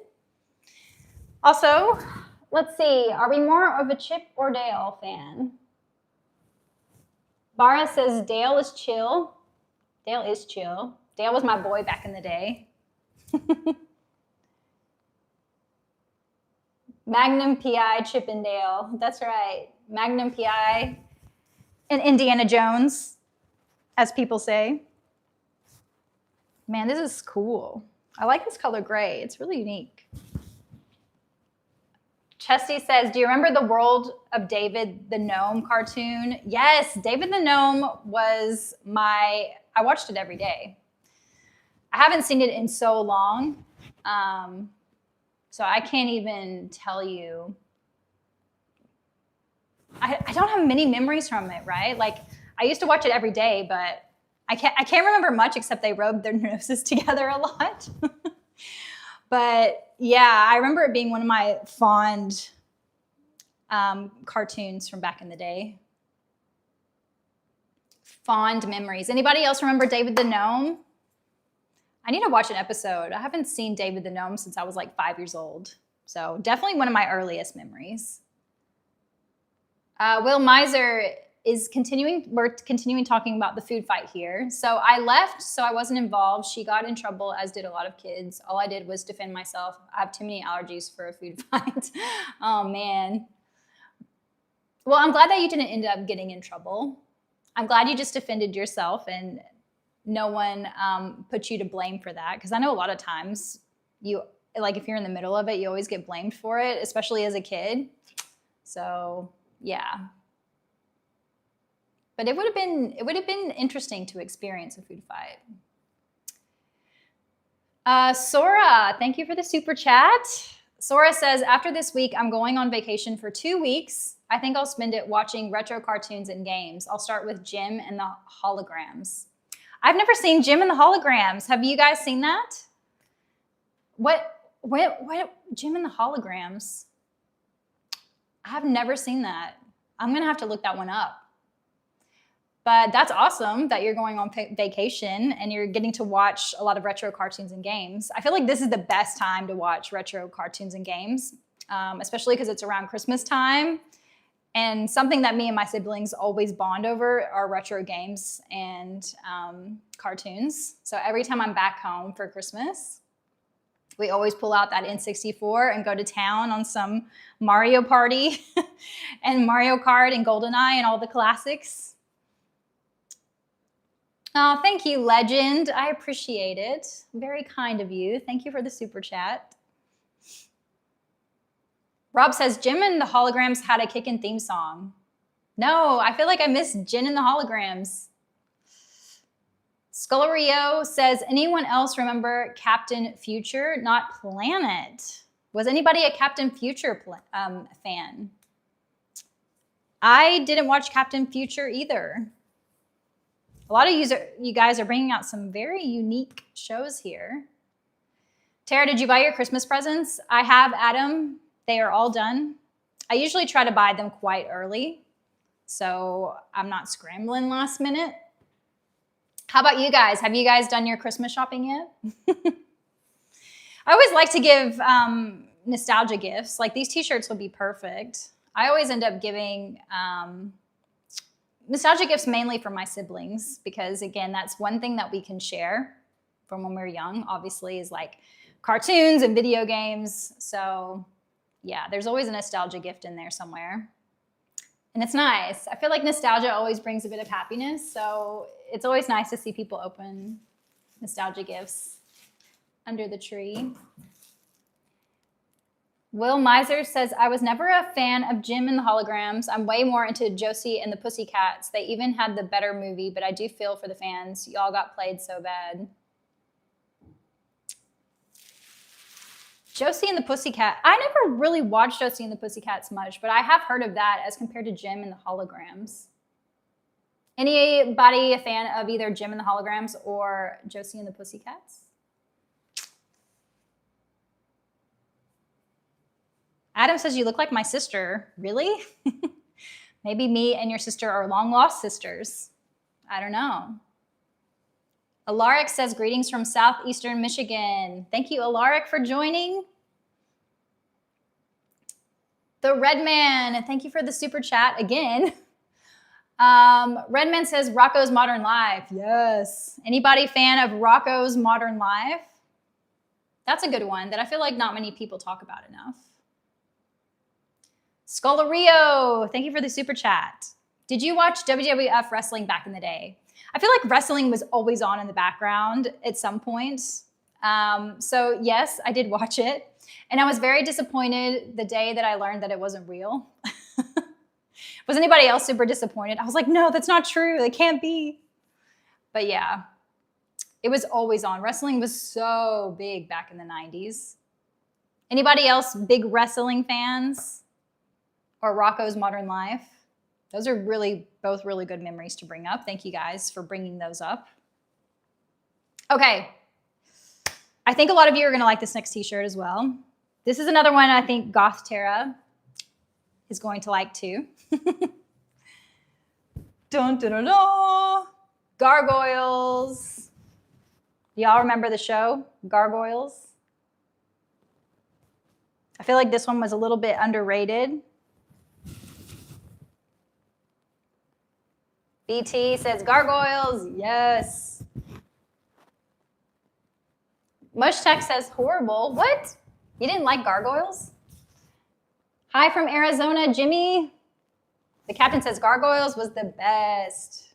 Also, let's see, are we more of a Chip or Dale fan? Bara says Dale is chill. Dale is chill. Dale was my boy back in the day. Magnum PI, Chip and Dale. That's right. Magnum PI and Indiana Jones, as people say. Man, this is cool. I like this color gray. It's really unique. Chesty says, do you remember the World of David the Gnome cartoon? Yes, David the Gnome was I watched it every day. I haven't seen it in so long, so I can't even tell you. I don't have many memories from it, right? Like, I used to watch it every day, but I can't remember much except they rubbed their noses together a lot. But yeah, I remember it being one of my fond cartoons from back in the day. Fond memories. Anybody else remember David the Gnome? I need to watch an episode. I haven't seen David the Gnome since I was like 5 years old. So definitely one of my earliest memories. Will Miser is we're continuing talking about the food fight here. So I left, so I wasn't involved. She got in trouble, as did a lot of kids. All I did was defend myself. I have too many allergies for a food fight. Oh, man. Well, I'm glad that you didn't end up getting in trouble. I'm glad you just defended yourself and no one put you to blame for that. Because I know a lot of times, if you're in the middle of it, you always get blamed for it, especially as a kid. So yeah. But it would have been interesting to experience a food fight. Sora, thank you for the super chat. Sora says, after this week, I'm going on vacation for 2 weeks. I think I'll spend it watching retro cartoons and games. I'll start with Jim and the Holograms. I've never seen Jim and the Holograms. Have you guys seen that? What Jim and the Holograms? I've never seen that. I'm going to have to look that one up. But that's awesome that you're going on vacation and you're getting to watch a lot of retro cartoons and games. I feel like this is the best time to watch retro cartoons and games, especially because it's around Christmas time. And something that me and my siblings always bond over are retro games and cartoons. So every time I'm back home for Christmas, we always pull out that N64 and go to town on some Mario Party and Mario Kart and GoldenEye and all the classics. Oh, thank you, Legend. I appreciate it. Very kind of you. Thank you for the super chat. Rob says, Jim and the Holograms had a kickin' theme song. No, I feel like I missed Jim and the Holograms. Skolario says, anyone else remember Captain Future? Not Planet. Was anybody a Captain Future fan? I didn't watch Captain Future either. A lot of you guys are bringing out some very unique shows here. Tara, did you buy your Christmas presents? I have, Adam. They are all done. I usually try to buy them quite early So I'm not scrambling last minute. How about you guys? Have you guys done your Christmas shopping yet? I always like to give nostalgia gifts. Like these t-shirts would be perfect. I always end up giving nostalgia gifts mainly for my siblings because, again, that's one thing that we can share from when we were young, obviously, is like cartoons and video games. So, yeah, there's always a nostalgia gift in there somewhere. And it's nice. I feel like nostalgia always brings a bit of happiness. So it's always nice to see people open nostalgia gifts under the tree. Will Miser says, I was never a fan of Jim and the Holograms. I'm way more into Josie and the Pussycats. They even had the better movie, but I do feel for the fans. Y'all got played so bad. Josie and the Pussycat. I never really watched Josie and the Pussycats much, but I have heard of that as compared to Jim and the Holograms. Anybody a fan of either Jim and the Holograms or Josie and the Pussycats? Adam says, you look like my sister. Really? Maybe me and your sister are long-lost sisters. I don't know. Alaric says, greetings from southeastern Michigan. Thank you, Alaric, for joining. The Redman, thank you for the super chat again. Redman says, Rocco's Modern Life. Yes. Anybody fan of Rocco's Modern Life? That's a good one that I feel like not many people talk about enough. Scolario, thank you for the super chat. Did you watch WWF wrestling back in the day? I feel like wrestling was always on in the background at some point. So yes, I did watch it. And I was very disappointed the day that I learned that it wasn't real. Was anybody else super disappointed? I was like, no, that's not true. It can't be. But yeah, it was always on. Wrestling was so big back in the 90s. Anybody else big wrestling fans? Or Rocco's Modern Life? Those are both really good memories to bring up. Thank you guys for bringing those up. Okay. I think a lot of you are going to like this next t-shirt as well. This is another one I think Goth Tara is going to like too. Dun, dun, dun, dun. Gargoyles. Y'all remember the show, Gargoyles? I feel like this one was a little bit underrated. BT says, Gargoyles, yes. Mushtech says, horrible. What? You didn't like Gargoyles? Hi from Arizona, Jimmy. The captain says, Gargoyles was the best.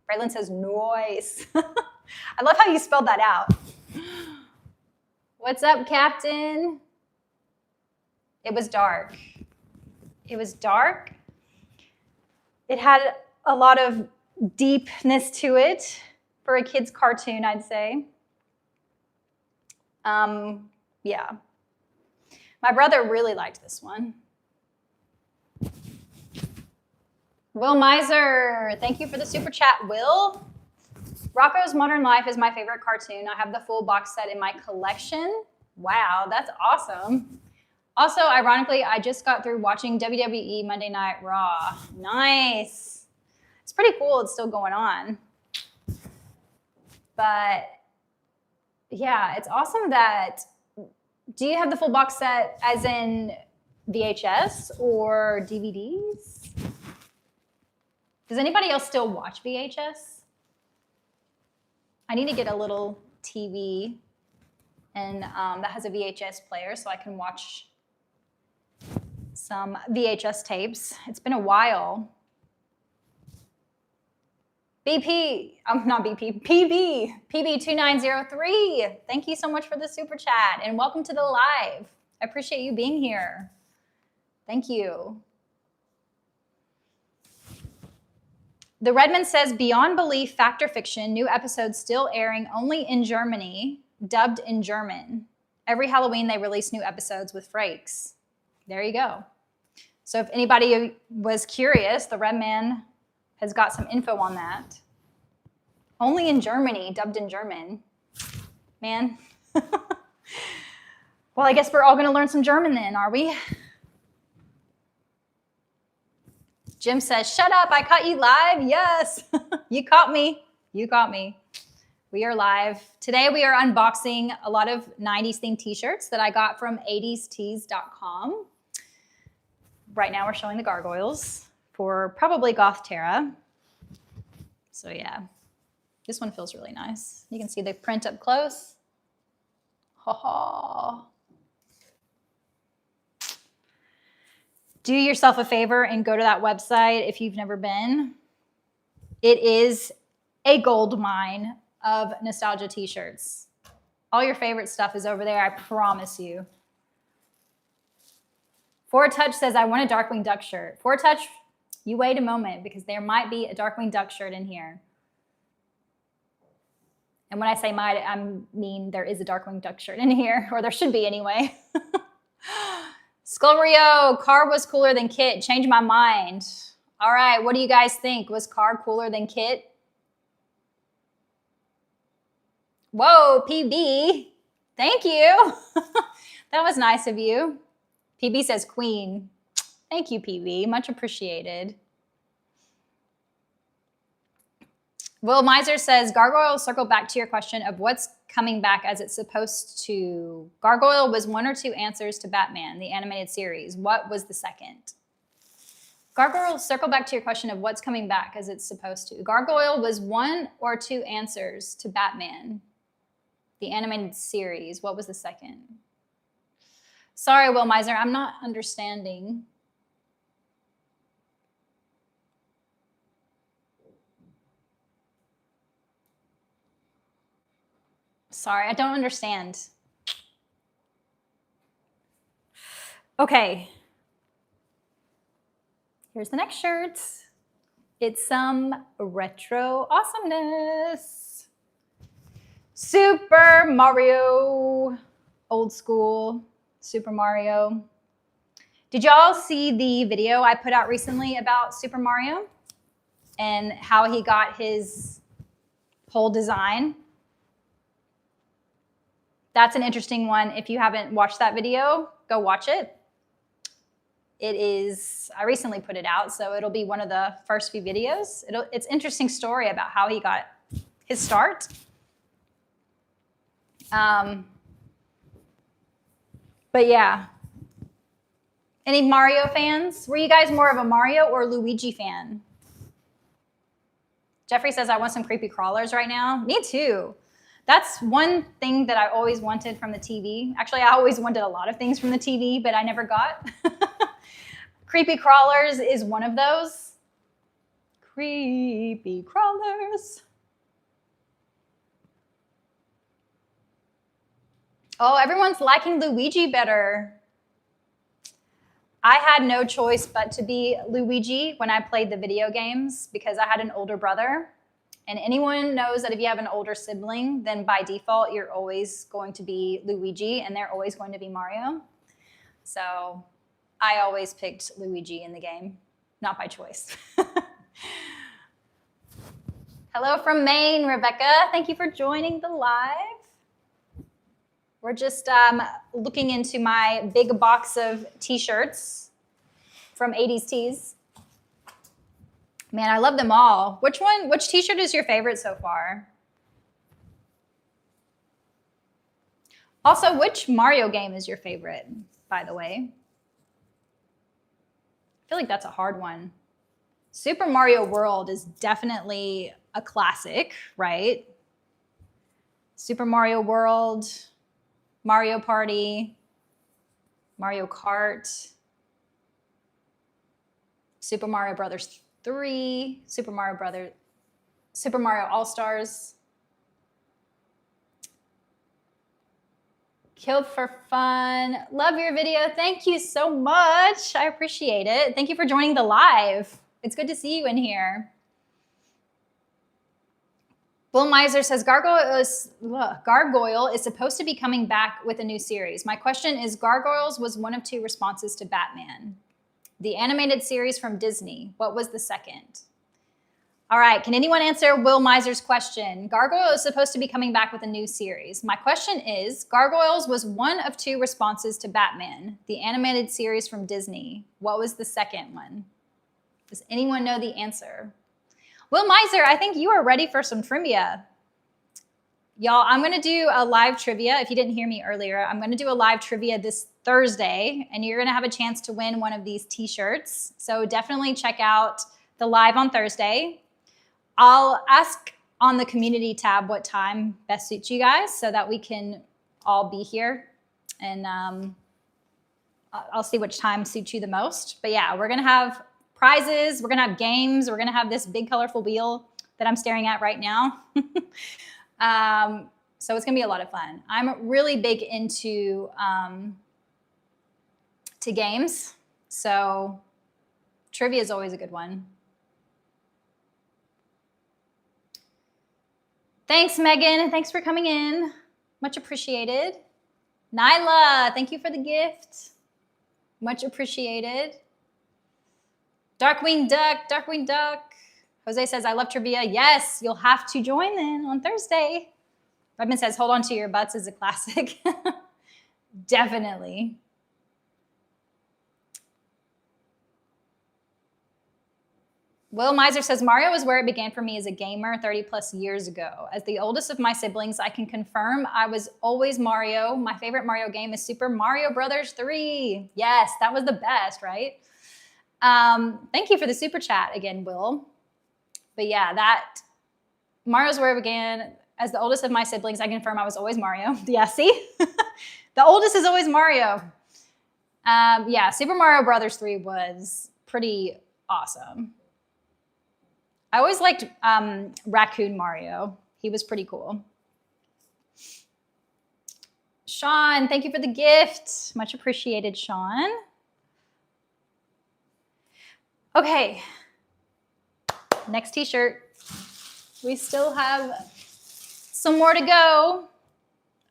Braylon says, nice. I love how you spelled that out. What's up, Captain? It was dark. It was dark. It had a lot of deepness to it for a kid's cartoon, I'd say. Yeah. My brother really liked this one. Will Miser, thank you for the super chat, Will. Rocco's Modern Life is my favorite cartoon. I have the full box set in my collection. Wow, that's awesome. Also, ironically, I just got through watching WWE Monday Night Raw. Nice. It's pretty cool it's still going on. But yeah, it's awesome that, do you have the full box set as in VHS or DVDs? Does anybody else still watch VHS? I need to get a little TV and that has a VHS player so I can watch some VHS tapes. It's been a while. PB2903. Thank you so much for the super chat and welcome to the live. I appreciate you being here. Thank you. The Redmond says, beyond belief, fact or fiction, new episodes still airing only in Germany, dubbed in German. Every Halloween they release new episodes with Frakes. There you go. So if anybody was curious, the Redman has got some info on that. Only in Germany, dubbed in German. Man. Well, I guess we're all going to learn some German then, are we? Jim says, shut up, I caught you live. Yes, you caught me. You caught me. We are live. Today we are unboxing a lot of 90s themed t-shirts that I got from 80stees.com. Right now we're showing the Gargoyles for probably Goth Terra. So yeah, this one feels really nice. You can see the print up close. Ha ha. Do yourself a favor and go to that website if you've never been. It is a gold mine of nostalgia t-shirts. All your favorite stuff is over there, I promise you. Four Touch says, I want a Darkwing Duck shirt. Four Touch, you wait a moment because there might be a Darkwing Duck shirt in here. And when I say might, I mean there is a Darkwing Duck shirt in here, or there should be anyway. Skull Rio, Car was cooler than Kit. Change my mind. All right, what do you guys think? Was Car cooler than Kit? Whoa, PB. Thank you. That was nice of you. PB says Queen. Thank you, PB. Much appreciated. Will Miser says, Gargoyle, circle back to your question of what's coming back as it's supposed to. Gargoyle was one or two answers to Batman, the animated series. What was the second? Gargoyle, circle back to your question of what's coming back as it's supposed to. Gargoyle was one or two answers to Batman, the animated series. What was the second? Sorry, Will Miser, I'm not understanding. Sorry, I don't understand. Okay. Here's the next shirt. It's some retro awesomeness. Super Mario, old school Super Mario. Did y'all see the video I put out recently about Super Mario and how he got his whole design? That's an interesting one. If you haven't watched that video, go watch it. It is, I recently put it out, so it'll be one of the first few videos. It's an interesting story about how he got his start. But yeah. Any Mario fans? Were you guys more of a Mario or Luigi fan? Jeffrey says, I want some creepy crawlers right now. Me too. That's one thing that I always wanted from the TV. Actually, I always wanted a lot of things from the TV, but I never got. Creepy crawlers is one of those. Creepy crawlers. Oh, everyone's liking Luigi better. I had no choice but to be Luigi when I played the video games because I had an older brother. And anyone knows that if you have an older sibling, then by default, you're always going to be Luigi and they're always going to be Mario. So I always picked Luigi in the game, not by choice. Hello from Maine, Rebecca. Thank you for joining the live. We're just looking into my big box of t-shirts from 80s Tees. Man, I love them all. Which t-shirt is your favorite so far? Also, which Mario game is your favorite, by the way? I feel like that's a hard one. Super Mario World is definitely a classic, right? Super Mario World, Mario Party, Mario Kart, Super Mario Brothers 3, Super Mario All-Stars, Killed for Fun. Love your video. Thank you so much. I appreciate it. Thank you for joining the live. It's good to see you in here. Will Miser says, Gargoyle is supposed to be coming back with a new series. My question is, Gargoyles was one of two responses to Batman, the animated series from Disney. What was the second? All right, can anyone answer Will Miser's question? Gargoyle is supposed to be coming back with a new series. My question is, Gargoyles was one of two responses to Batman, the animated series from Disney. What was the second one? Does anyone know the answer? Will Miser, I think you are ready for some trivia. Y'all, I'm going to do a live trivia. If you didn't hear me earlier, I'm going to do a live trivia this Thursday, and you're going to have a chance to win one of these t-shirts. So definitely check out the live on Thursday. I'll ask on the community tab what time best suits you guys so that we can all be here, and I'll see which time suits you the most. But yeah, we're going to have prizes. We're going to have games. We're going to have this big colorful wheel that I'm staring at right now. So it's going to be a lot of fun. I'm really big into to games. So trivia is always a good one. Thanks, Megan. Thanks for coming in. Much appreciated. Nyla, thank you for the gift. Much appreciated. Darkwing Duck, Darkwing Duck. Jose says, I love trivia. Yes, you'll have to join then on Thursday. Redmond says, hold on to your butts is a classic. Definitely. Will Miser says, Mario is where it began for me as a gamer 30 plus years ago. As the oldest of my siblings, I can confirm I was always Mario. My favorite Mario game is Super Mario Brothers 3. Yes, that was the best, right? Thank you for the super chat again, Will. But yeah, that Mario's where it began. As the oldest of my siblings, I confirm I was always Mario. Yeah, see? The oldest is always Mario. Yeah, Super Mario Brothers 3 was pretty awesome. I always liked Raccoon Mario. He was pretty cool. Sean, thank you for the gift. Much appreciated, Sean. Okay. Next t-shirt. We still have some more to go.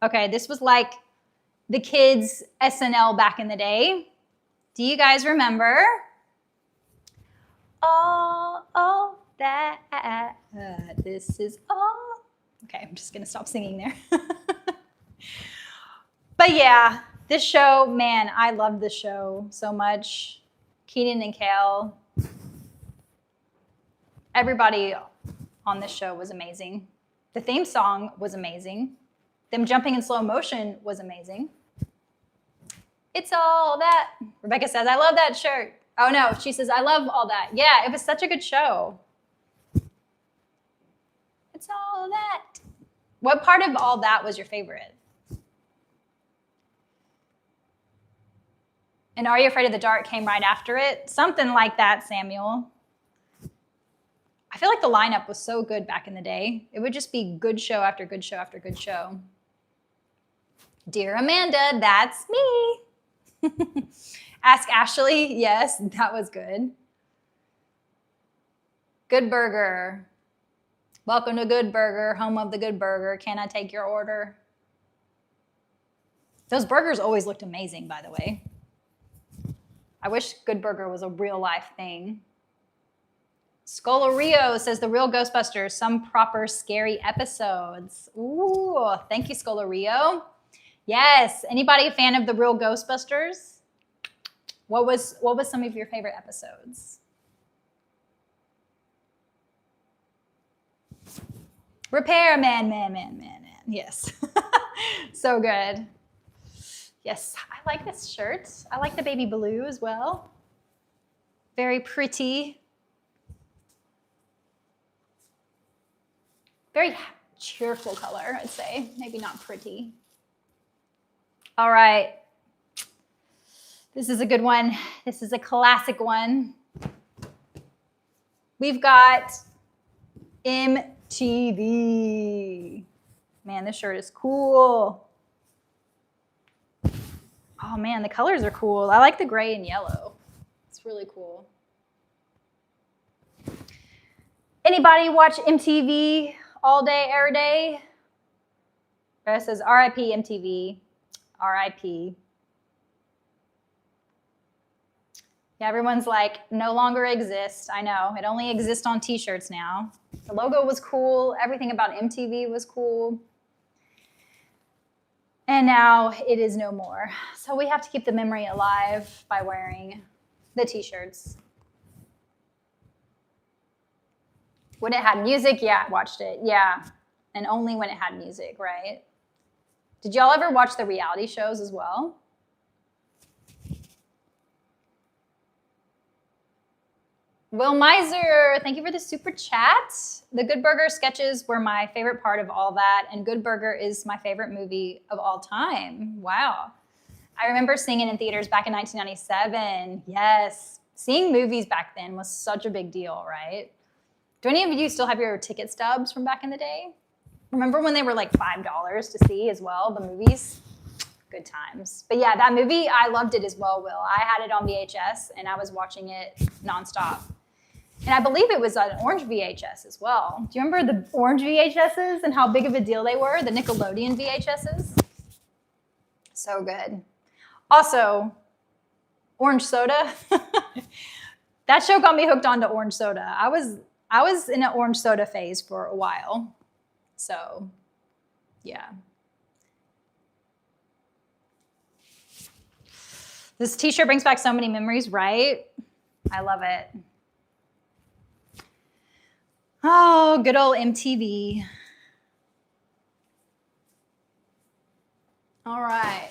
Okay, this was like the kids' SNL back in the day. Do you guys remember? All that this is all. Okay, I'm just gonna stop singing there. But yeah, this show, man, I love this show so much. Keenan and Kel. Everybody on this show was amazing. The theme song was amazing. Them jumping in slow motion was amazing. It's all that. Rebecca says, I love that shirt. Oh no, she says, I love all that. Yeah, it was such a good show. It's all that. What part of all that was your favorite? And Are You Afraid of the Dark came right after it? Something like that, Samuel. I feel like the lineup was so good back in the day. It would just be good show after good show after good show. Dear Amanda, that's me. Ask Ashley. Yes, that was good. Good Burger. Welcome to Good Burger, home of the Good Burger. Can I take your order? Those burgers always looked amazing, by the way. I wish Good Burger was a real life thing. Scolario says the real Ghostbusters, some proper scary episodes. Ooh, thank you, Scolario. Yes, anybody a fan of the real Ghostbusters? What was some of your favorite episodes? Repairman, man. Yes, so good. Yes, I like this shirt. I like the baby blue as well. Very pretty. Very cheerful color, I'd say. Maybe not pretty. All right. This is a good one. This is a classic one. We've got MTV. Man, this shirt is cool. Oh man, the colors are cool. I like the gray and yellow. It's really cool. Anybody watch MTV all day, every day? It says RIP MTV, RIP. Yeah, everyone's like, no longer exists. I know, it only exists on t-shirts now. The logo was cool. Everything about MTV was cool. And now it is no more. So we have to keep the memory alive by wearing the t-shirts. When it had music, yeah, I watched it. Yeah. And only when it had music, right? Did y'all ever watch the reality shows as well? Will Miser, thank you for the super chat. The Good Burger sketches were my favorite part of all that, and Good Burger is my favorite movie of all time. Wow. I remember seeing it in theaters back in 1997. Yes. Seeing movies back then was such a big deal, right? Do any of you still have your ticket stubs from back in the day? Remember when they were like $5 to see as well, the movies? Good times. But yeah, that movie, I loved it as well, Will. I had it on VHS, and I was watching it nonstop. And I believe it was an orange VHS as well. Do you remember the orange VHSs and how big of a deal they were? The Nickelodeon VHSs? So good. Also, orange soda. That show got me hooked onto orange soda. I was in an orange soda phase for a while. So, yeah. This t-shirt brings back so many memories, right? I love it. Oh, good old MTV. All right.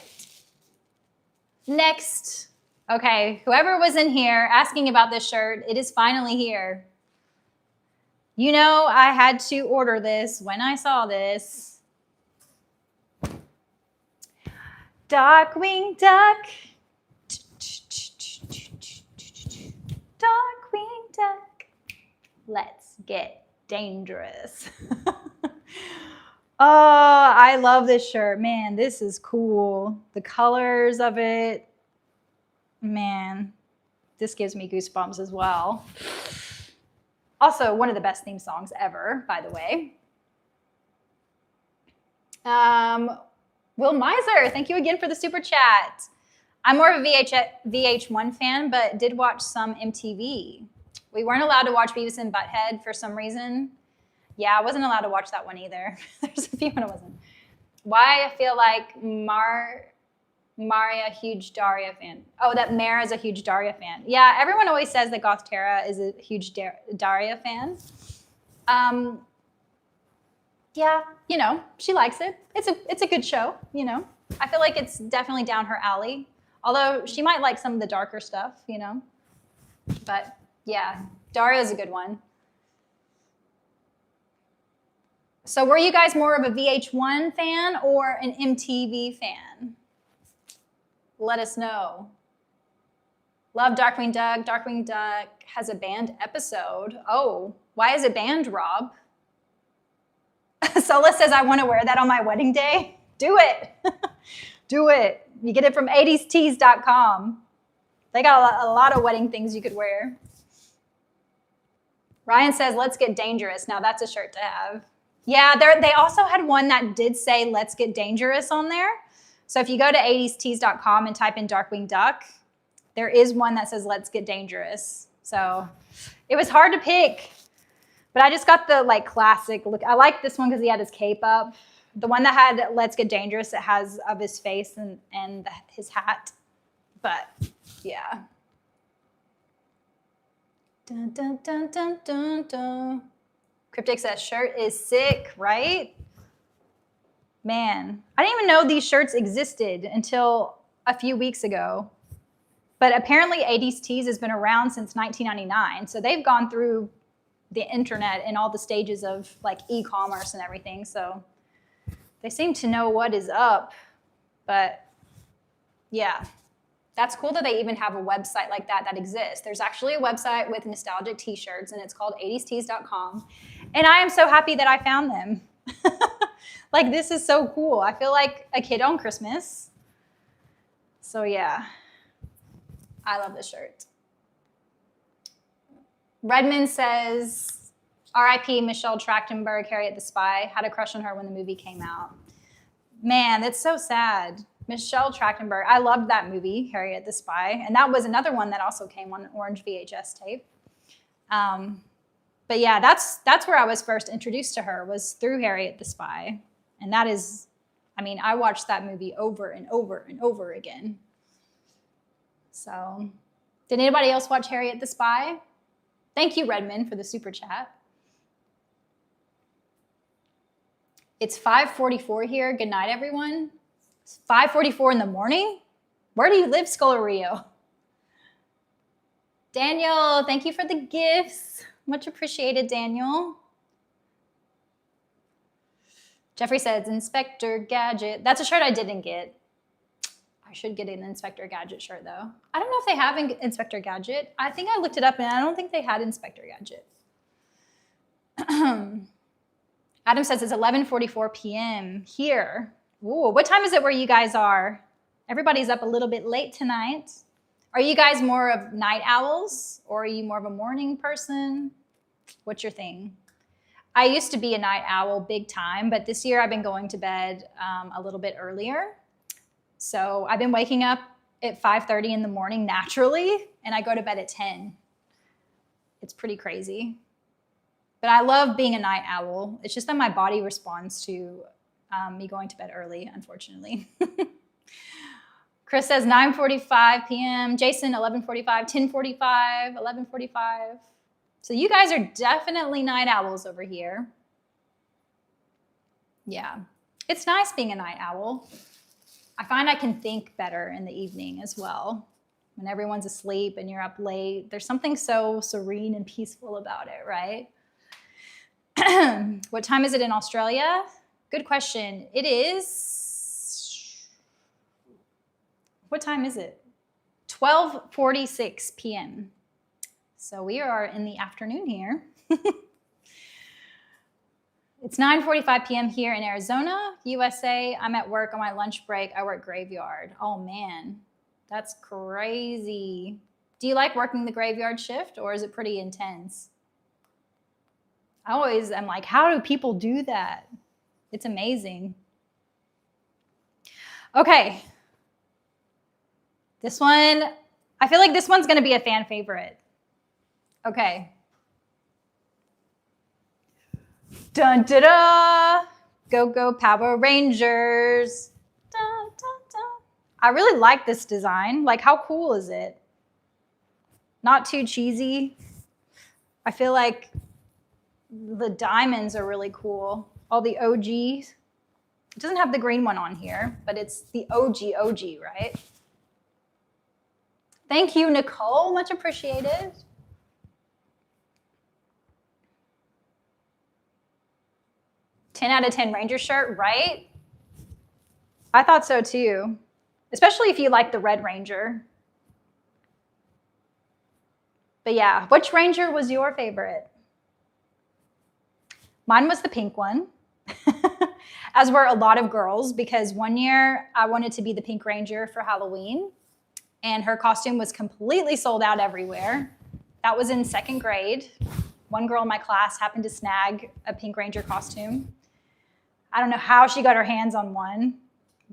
Next. Okay, whoever was in here asking about this shirt, it is finally here. You know, I had to order this when I saw this. Darkwing Duck. Darkwing Duck. Let's get dangerous. Oh, I love this shirt. Man, this is cool. The colors of it. Man, this gives me goosebumps as well. Also, one of the best theme songs ever, by the way. Will Miser, thank you again for the super chat. I'm more of a VH1 fan, but did watch some MTV. We weren't allowed to watch Beavis and Butthead for some reason. Yeah, I wasn't allowed to watch that one either. There's a few when I wasn't. Why I feel like Maria, huge Daria fan. Oh, that Mara's a huge Daria fan. Yeah, everyone always says that Goth Tara is a huge Daria fan. Yeah, you know, she likes it. It's a good show, you know. I feel like it's definitely down her alley. Although she might like some of the darker stuff, you know. But yeah, Daria's a good one. So were you guys more of a VH1 fan or an MTV fan? Let us know. Love Darkwing Duck. Darkwing Duck has a banned episode. Oh, why is it banned, Rob? Sola says, I want to wear that on my wedding day. Do it. Do it. You get it from 80stees.com. They got a lot of wedding things you could wear. Ryan says, let's get dangerous. Now that's a shirt to have. Yeah, they also had one that did say, let's get dangerous on there. So if you go to 80stees.com and type in Darkwing Duck, there is one that says, let's get dangerous. So it was hard to pick, but I just got the like classic look. I like this one because he had his cape up. The one that had let's get dangerous, it has of his face and his hat. But yeah. Dun, dun, dun, dun, dun, dun. Cryptic says, shirt is sick, right? Man, I didn't even know these shirts existed until a few weeks ago. But apparently 80s Tees has been around since 1999. So they've gone through the internet and all the stages of like e-commerce and everything. So they seem to know what is up. But yeah, that's cool that they even have a website like that exists. There's actually a website with nostalgic t-shirts and it's called 80stees.com. And I am so happy that I found them. Like, this is so cool. I feel like a kid on Christmas. So yeah, I love this shirt. Redmond says, R.I.P. Michelle Trachtenberg, Harriet the Spy. Had a crush on her when the movie came out. Man, that's so sad. Michelle Trachtenberg. I loved that movie, Harriet the Spy. And that was another one that also came on an orange VHS tape. But yeah, that's where I was first introduced to her, was through Harriet the Spy. And that is, I mean, I watched that movie over and over and over again. So, did anybody else watch Harriet the Spy? Thank you, Redmond, for the super chat. It's 5:44 here. Good night, everyone. It's 5:44 in the morning. Where do you live, Scolario? Daniel, thank you for the gifts. Much appreciated, Daniel. Jeffrey says, Inspector Gadget. That's a shirt I didn't get. I should get an Inspector Gadget shirt, though. I don't know if they have Inspector Gadget. I think I looked it up, and I don't think they had Inspector Gadget. Adam says it's 11:44 p.m. here. Ooh, what time is it where you guys are? Everybody's up a little bit late tonight. Are you guys more of night owls, or are you more of a morning person? What's your thing? I used to be a night owl big time, but this year I've been going to bed a little bit earlier. So I've been waking up at 5:30 in the morning naturally, and I go to bed at 10. It's pretty crazy. But I love being a night owl. It's just that my body responds to me going to bed early, unfortunately. Chris says 9:45 p.m. Jason, 11:45, 10:45, 11:45. So you guys are definitely night owls over here. Yeah, it's nice being a night owl. I find I can think better in the evening as well. When everyone's asleep and you're up late, there's something so serene and peaceful about it, right? What time is it in Australia? Good question. It is, what time is it? 12:46 p.m. So we are in the afternoon here. It's 9:45 p.m. here in Arizona, USA. I'm at work on my lunch break. I work graveyard. Oh man, that's crazy. Do you like working the graveyard shift, or is it pretty intense? I always am like, how do people do that? It's amazing. Okay. This one, I feel like this one's going to be a fan favorite. Okay. Dun da da! Go go Power Rangers! Dun, dun, dun. I really like this design. Like, how cool is it? Not too cheesy. I feel like the diamonds are really cool. All the OGs. It doesn't have the green one on here, but it's the OG, right? Thank you, Nicole. Much appreciated. "10 out of 10 Ranger shirt," right? I thought so too, especially if you like the Red Ranger. But yeah, which Ranger was your favorite? Mine was the pink one, as were a lot of girls, because one year I wanted to be the Pink Ranger for Halloween, and her costume was completely sold out everywhere. That was in 2nd grade. One girl in my class happened to snag a Pink Ranger costume. I don't know how she got her hands on one,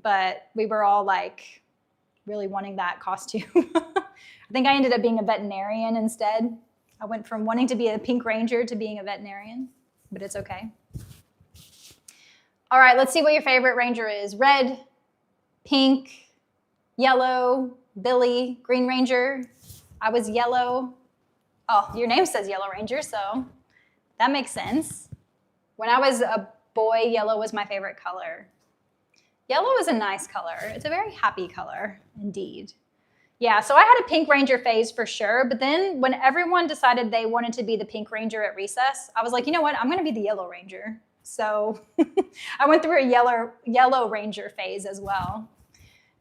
but we were all like really wanting that costume. I think I ended up being a veterinarian instead. I went from wanting to be a Pink Ranger to being a veterinarian, but it's okay. All right, let's see what your favorite Ranger is. Red, pink, yellow, Billy, Green Ranger. I was yellow. Oh, your name says Yellow Ranger, so that makes sense. When I was a boy, yellow was my favorite color. Yellow is a nice color. It's a very happy color, indeed. Yeah, so I had a Pink Ranger phase for sure, but then when everyone decided they wanted to be the Pink Ranger at recess, I was like, you know what? I'm going to be the Yellow Ranger. So I went through a yellow Ranger phase as well.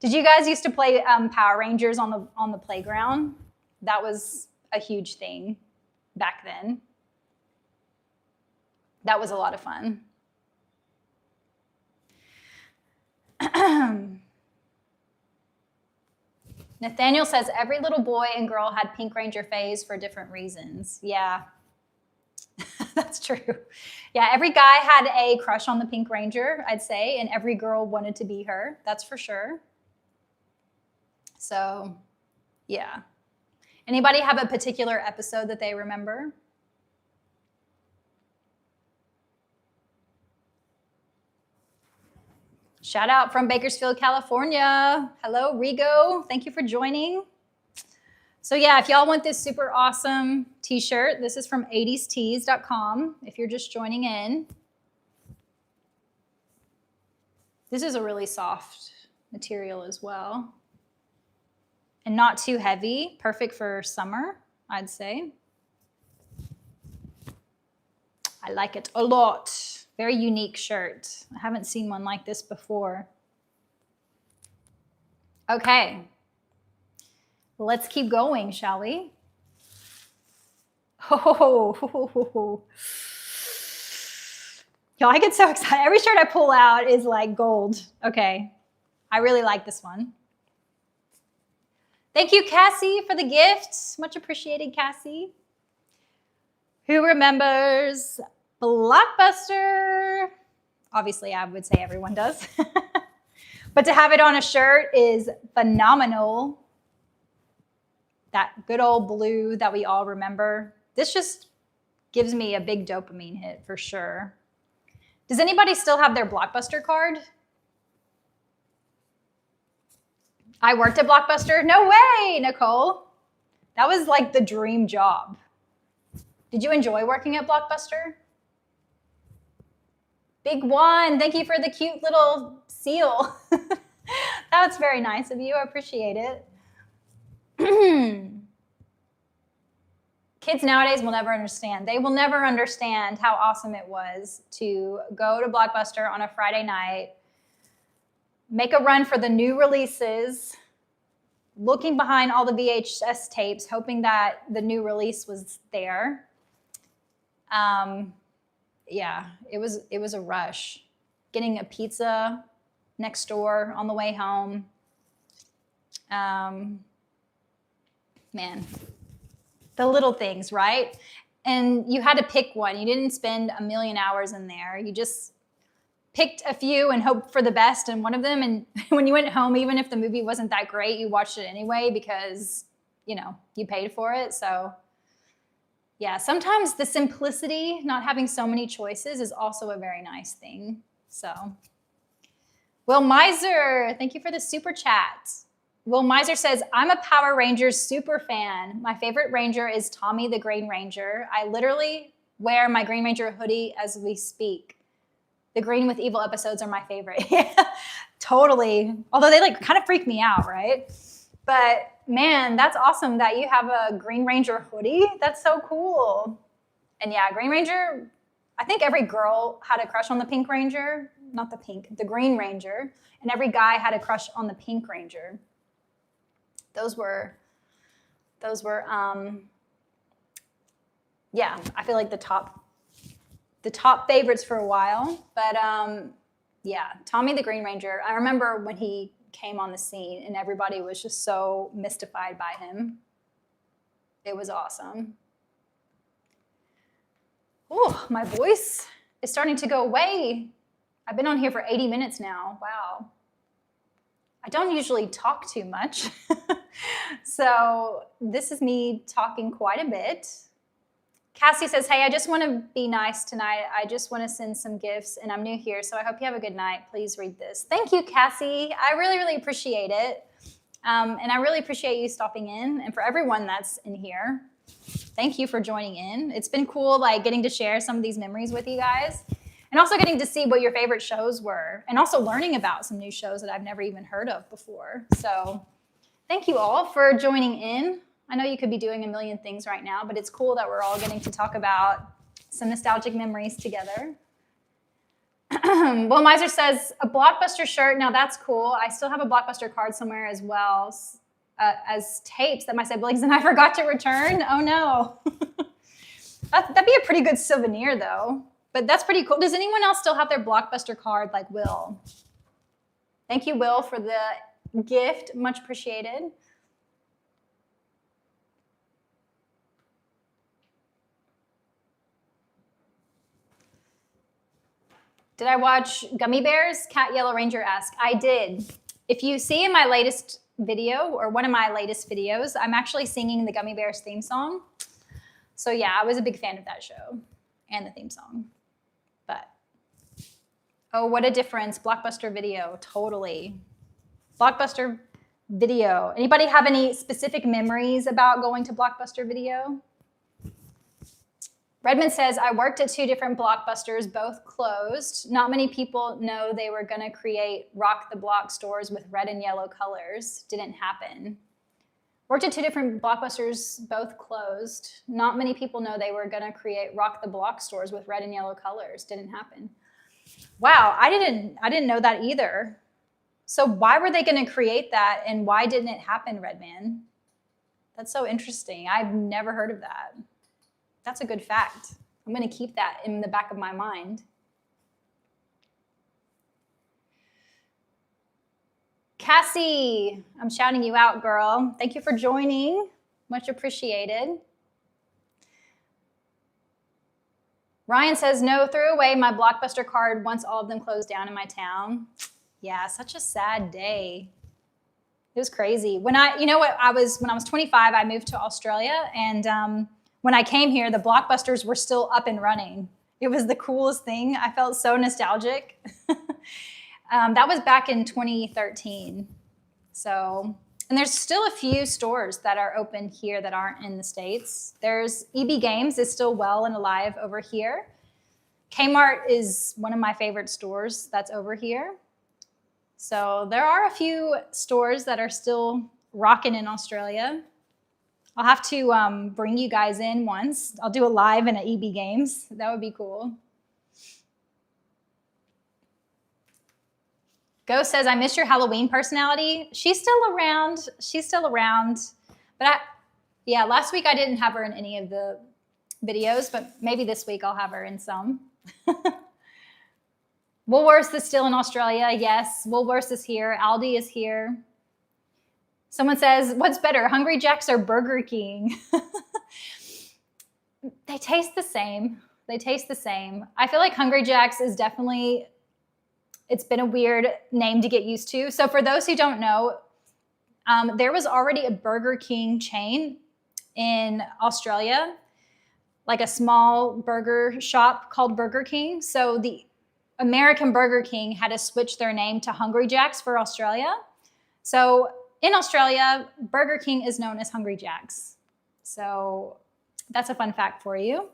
Did you guys used to play Power Rangers on the playground? That was a huge thing back then. That was a lot of fun. Nathaniel says every little boy and girl had Pink Ranger phase for different reasons. Yeah, that's true. Yeah, every guy had a crush on the Pink Ranger, I'd say, and every girl wanted to be her. That's for sure. So, yeah. Anybody have a particular episode that they remember? Shout out from Bakersfield, California. Hello, Rigo. Thank you for joining. So yeah, if y'all want this super awesome t-shirt, this is from 80stees.com if you're just joining in. This is a really soft material as well. And not too heavy, perfect for summer, I'd say. I like it a lot. Very unique shirt. I haven't seen one like this before. Okay. Let's keep going, shall we? Oh, yo, I get so excited. Every shirt I pull out is like gold. Okay. I really like this one. Thank you, Cassie, for the gift. Much appreciated, Cassie. Who remembers Blockbuster? Obviously, I would say everyone does. But to have it on a shirt is phenomenal. That good old blue that we all remember. This just gives me a big dopamine hit for sure. Does anybody still have their Blockbuster card? I worked at Blockbuster? No way, Nicole. That was like the dream job. Did you enjoy working at Blockbuster? Big one. Thank you for the cute little seal. That's very nice of you. I appreciate it. Kids nowadays will never understand. They will never understand how awesome it was to go to Blockbuster on a Friday night, make a run for the new releases, looking behind all the VHS tapes, hoping that the new release was there. Yeah, it was a rush. Getting a pizza next door on the way home. Man, the little things, right? And you had to pick one. You didn't spend a million hours in there. You just picked a few and hoped for the best in one of them. And when you went home, even if the movie wasn't that great, you watched it anyway because, you know, you paid for it. So yeah, sometimes the simplicity, not having so many choices, is also a very nice thing. So, Will Miser, thank you for the super chat. Will Miser says, I'm a Power Rangers super fan. My favorite Ranger is Tommy the Green Ranger. I literally wear my Green Ranger hoodie as we speak. The Green with Evil episodes are my favorite. Yeah, totally. Although they like kind of freak me out, right? But man, that's awesome that you have a Green Ranger hoodie. That's so cool. And yeah, Green Ranger, I think every girl had a crush on the Pink Ranger. Not the pink, the Green Ranger. And every guy had a crush on the Pink Ranger. Those were, yeah, I feel like the top favorites for a while. But yeah, Tommy the Green Ranger. I remember when he came on the scene and everybody was just so mystified by him. It was awesome. Oh, my voice is starting to go away. I've been on here for 80 minutes now. Wow. I don't usually talk too much. So this is me talking quite a bit. Cassie says, hey, I just want to be nice tonight. I just want to send some gifts, and I'm new here, so I hope you have a good night. Please read this. Thank you, Cassie. I really, really appreciate it. And I really appreciate you stopping in. And for everyone that's in here, thank you for joining in. It's been cool, like, getting to share some of these memories with you guys. And also getting to see what your favorite shows were. And also learning about some new shows that I've never even heard of before. So thank you all for joining in. I know you could be doing a million things right now, but it's cool that we're all getting to talk about some nostalgic memories together. Will Miser says, a Blockbuster shirt. Now that's cool. I still have a Blockbuster card somewhere as well as tapes that my siblings and I forgot to return. Oh no. That'd be a pretty good souvenir though. But that's pretty cool. Does anyone else still have their Blockbuster card like Will? Thank you, Will, for the gift. Much appreciated. Did I watch Gummy Bears? Cat Yellow Ranger asked. I did. If you see in my latest video, or one of my latest videos, I'm actually singing the Gummy Bears theme song. So yeah, I was a big fan of that show and the theme song. But, oh, what a difference. Blockbuster Video, totally. Blockbuster Video. Anybody have any specific memories about going to Blockbuster Video? Redmond says, I worked at 2 different Blockbusters, both closed. Not many people know they were going to create Rock the Block stores with red and yellow colors. Didn't happen. Worked at 2 different Blockbusters, both closed. Not many people know they were going to create Rock the Block stores with red and yellow colors. Didn't happen. Wow, I didn't know that either. So why were they going to create that, and why didn't it happen, Redman? That's so interesting. I've never heard of that. That's a good fact. I'm going to keep that in the back of my mind. Cassie, I'm shouting you out, girl. Thank you for joining. Much appreciated. Ryan says, no, threw away my Blockbuster card once all of them closed down in my town. Yeah, such a sad day. It was crazy. When I was 25, I moved to Australia, and when I came here, the Blockbusters were still up and running. It was the coolest thing. I felt so nostalgic. That was back in 2013. So, and there's still a few stores that are open here that aren't in the States. There's EB Games is still well and alive over here. Kmart is one of my favorite stores that's over here. So there are a few stores that are still rocking in Australia. I'll have to bring you guys in once. I'll do a live in an EB Games. That would be cool. Ghost says, I miss your Halloween personality. She's still around. She's still around. But yeah, last week I didn't have her in any of the videos, but maybe this week I'll have her in some. Woolworths is still in Australia. Yes, Woolworths is here. Aldi is here. Someone says, what's better, Hungry Jack's or Burger King? They taste the same. They taste the same. I feel like Hungry Jack's is definitely, it's been a weird name to get used to. So for those who don't know, there was already a Burger King chain in Australia, like a small burger shop called Burger King. So the American Burger King had to switch their name to Hungry Jack's for Australia. So in Australia, Burger King is known as Hungry Jack's. So that's a fun fact for you.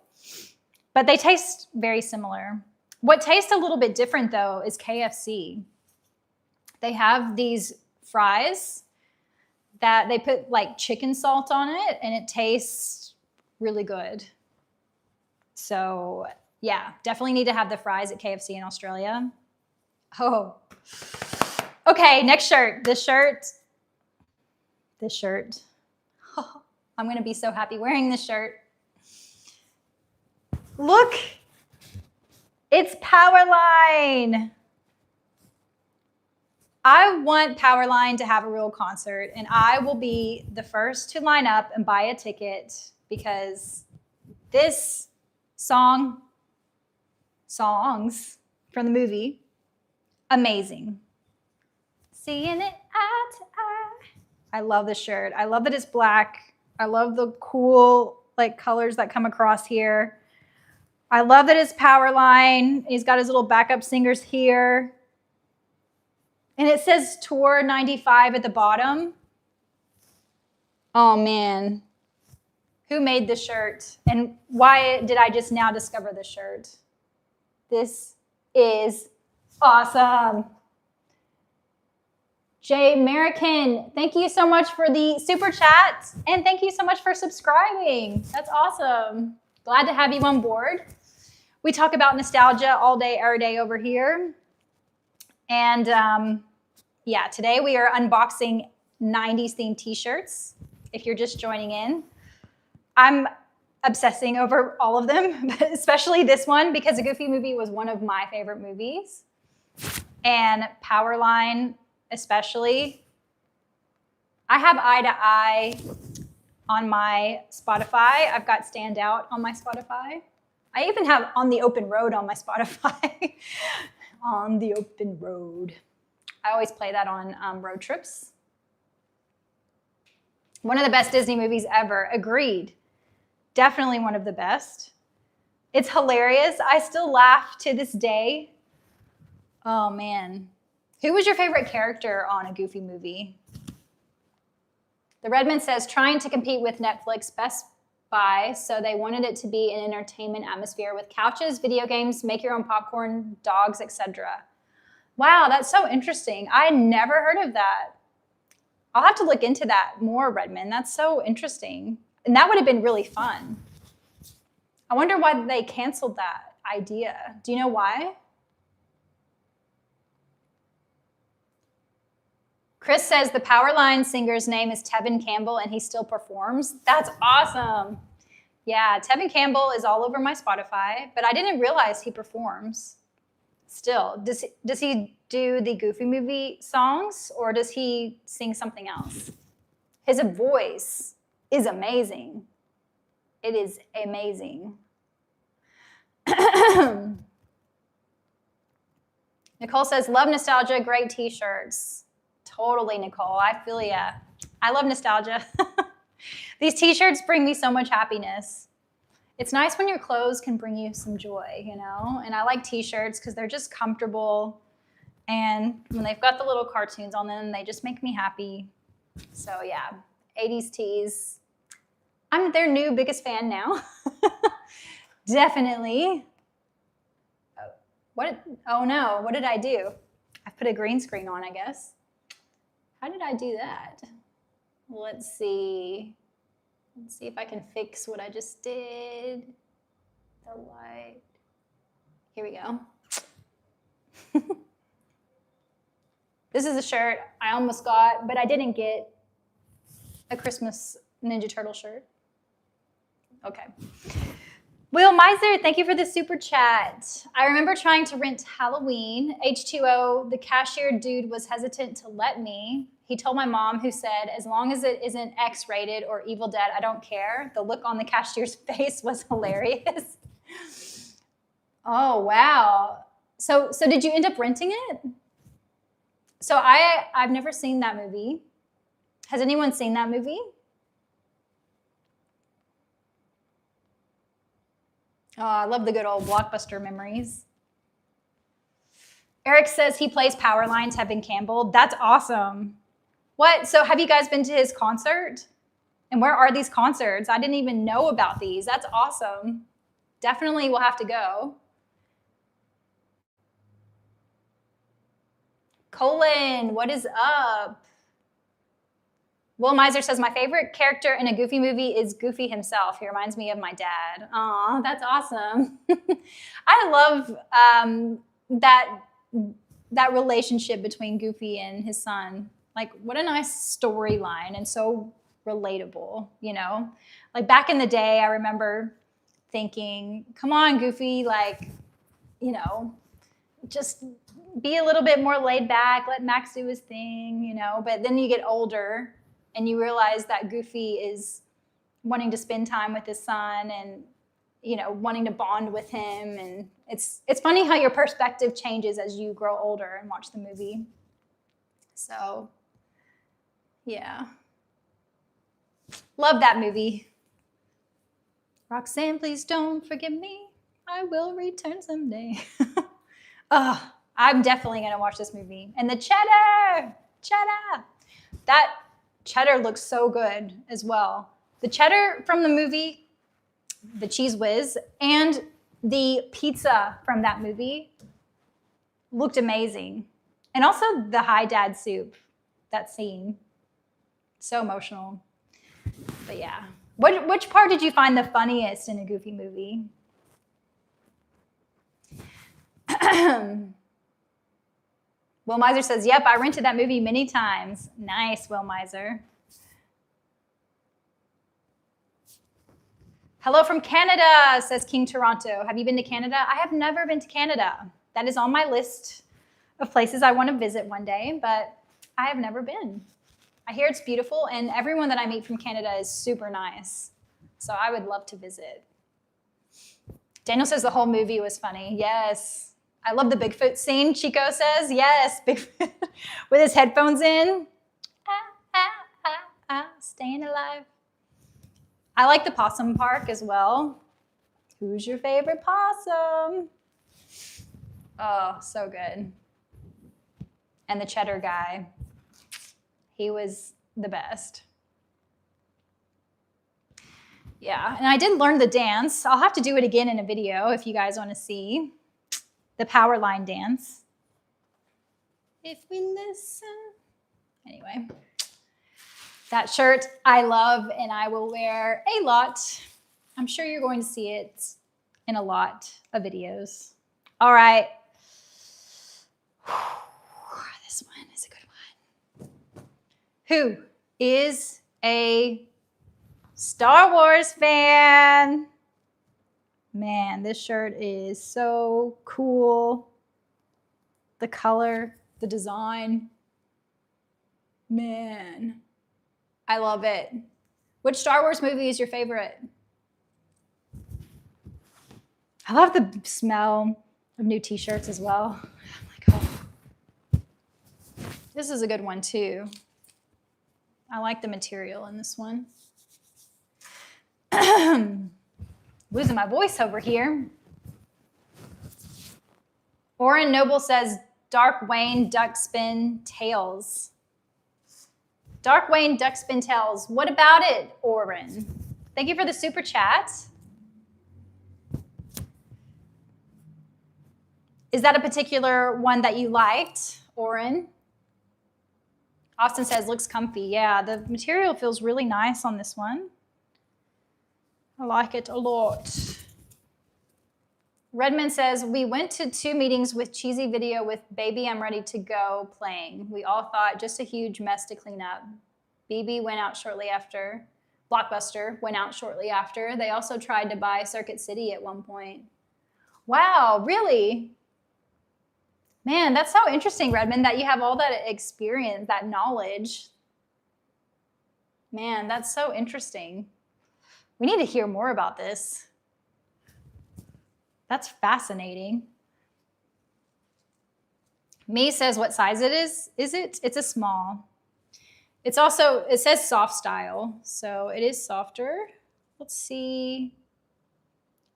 But they taste very similar. What tastes a little bit different, though, is KFC. They have these fries that they put like chicken salt on it, and it tastes really good. So yeah, definitely need to have the fries at KFC in Australia. Oh, okay, next shirt. This shirt. Oh, I'm going to be so happy wearing this shirt. Look, it's Powerline. I want Powerline to have a real concert, and I will be the first to line up and buy a ticket because this songs from the movie, amazing. Seeing it eye to eye. I love this shirt. I love that it's black. I love the cool like colors that come across here. I love that it's Powerline. He's got his little backup singers here. And it says Tour 95 at the bottom. Oh man. Who made this shirt? And why did I just now discover this shirt? This is awesome. Jay American, thank you so much for the super chat. And thank you so much for subscribing. That's awesome. Glad to have you on board. We talk about nostalgia all day, every day over here. And yeah, today we are unboxing 90s themed t-shirts. If you're just joining in, I'm obsessing over all of them, but especially this one because A Goofy Movie was one of my favorite movies. And Powerline especially. I have Eye to Eye on my Spotify. I've got Stand Out on my Spotify. I even have On the Open Road on my Spotify. On the Open Road. I always play that on road trips. One of the best Disney movies ever. Agreed. Definitely one of the best. It's hilarious. I still laugh to this day. Oh, man. Who was your favorite character on A Goofy Movie? The Redmond says, trying to compete with Netflix, best by, so they wanted it to be an entertainment atmosphere with couches, video games, make your own popcorn, dogs, etc. Wow, that's so interesting. I never heard of that. I'll have to look into that more, Redmond. That's so interesting. And that would have been really fun. I wonder why they canceled that idea. Do you know why? Chris says the Powerline singer's name is Tevin Campbell and he still performs. That's awesome. Yeah, Tevin Campbell is all over my Spotify, but I didn't realize he performs still. Does he do the Goofy Movie songs or does he sing something else? His voice is amazing. It is amazing. Nicole says, love nostalgia, great t-shirts. Totally, Nicole. I feel ya. I love nostalgia. These t-shirts bring me so much happiness. It's nice when your clothes can bring you some joy, you know? And I like t-shirts because they're just comfortable. And when they've got the little cartoons on them, they just make me happy. So yeah, 80s tees. I'm their new biggest fan now. Definitely. Oh no, what did I do? I put a green screen on, I guess. How did I do that? Let's see. Let's see if I can fix what I just did. The light. Here we go. This is a shirt I almost got, but I didn't get a Christmas Ninja Turtle shirt. Okay. Will Miser, thank you for the super chat. I remember trying to rent Halloween. H2O, the cashier dude was hesitant to let me. He told my mom, who said, as long as it isn't X-rated or Evil Dead, I don't care. The look on the cashier's face was hilarious. Oh, wow. So did you end up renting it? So I've never seen that movie. Has anyone seen that movie? Oh, I love the good old Blockbuster memories. Eric says he plays Powerline, Tevin Campbell. That's awesome. What? So have you guys been to his concert? And where are these concerts? I didn't even know about these. That's awesome. Definitely will have to go. Colin, what is up? Will Miser says, my favorite character in a Goofy movie is Goofy himself. He reminds me of my dad. Aw, that's awesome. I love that relationship between Goofy and his son. Like, what a nice storyline and so relatable, you know? Like, back in the day, I remember thinking, come on, Goofy, like, you know, just be a little bit more laid back, let Max do his thing, you know? But then you get older and you realize that Goofy is wanting to spend time with his son and, you know, wanting to bond with him. And it's funny how your perspective changes as you grow older and watch the movie. So, yeah. Love that movie. Roxanne, please don't forget me. I will return someday. Oh, I'm definitely going to watch this movie. And the cheddar. That cheddar looks so good as well. The cheddar from the movie, the Cheese Whiz, and the pizza from that movie looked amazing. And also the Hi Dad soup, that scene. So emotional. But yeah. Which part did you find the funniest in a Goofy movie? Will Miser says, yep, I rented that movie many times. Nice, Will Miser. Hello from Canada, says King Toronto. Have you been to Canada? I have never been to Canada. That is on my list of places I want to visit one day, but I have never been. I hear it's beautiful, and everyone that I meet from Canada is super nice. So I would love to visit. Daniel says the whole movie was funny. Yes. I love the Bigfoot scene, Chico says. Yes, Bigfoot with his headphones in. Staying alive. I like the possum park as well. Who's your favorite possum? Oh, so good. And the cheddar guy. He was the best. Yeah, and I did learn the dance. I'll have to do it again in a video if you guys want to see the power line dance. If we listen. Anyway, that shirt I love and I will wear a lot. I'm sure you're going to see it in a lot of videos. All right. This one is a good one. Who is a Star Wars fan? Man, this shirt is so cool. The color, the design. Man, I love it. Which Star Wars movie is your favorite? I love the smell of new t-shirts as well. I'm like, oh. This is a good one too. I like the material in this one. Losing my voice over here. Oren Noble says, Darkwing Duck Spin Tails. Darkwing Duck Spin Tails. What about it, Oren? Thank you for the super chat. Is that a particular one that you liked, Oren? Austin says, looks comfy. Yeah, the material feels really nice on this one. I like it a lot. Redmond says, we went to 2 meetings with cheesy video with Baby I'm Ready to Go playing. We all thought just a huge mess to clean up. BB went out shortly after. Blockbuster went out shortly after. They also tried to buy Circuit City at one point. Wow, really? Man, that's so interesting, Redmond, that you have all that experience, that knowledge. Man, that's so interesting. We need to hear more about this. That's fascinating. Me says what size it is. Is it? It's a small. It's also, it says soft style, so it is softer. Let's see.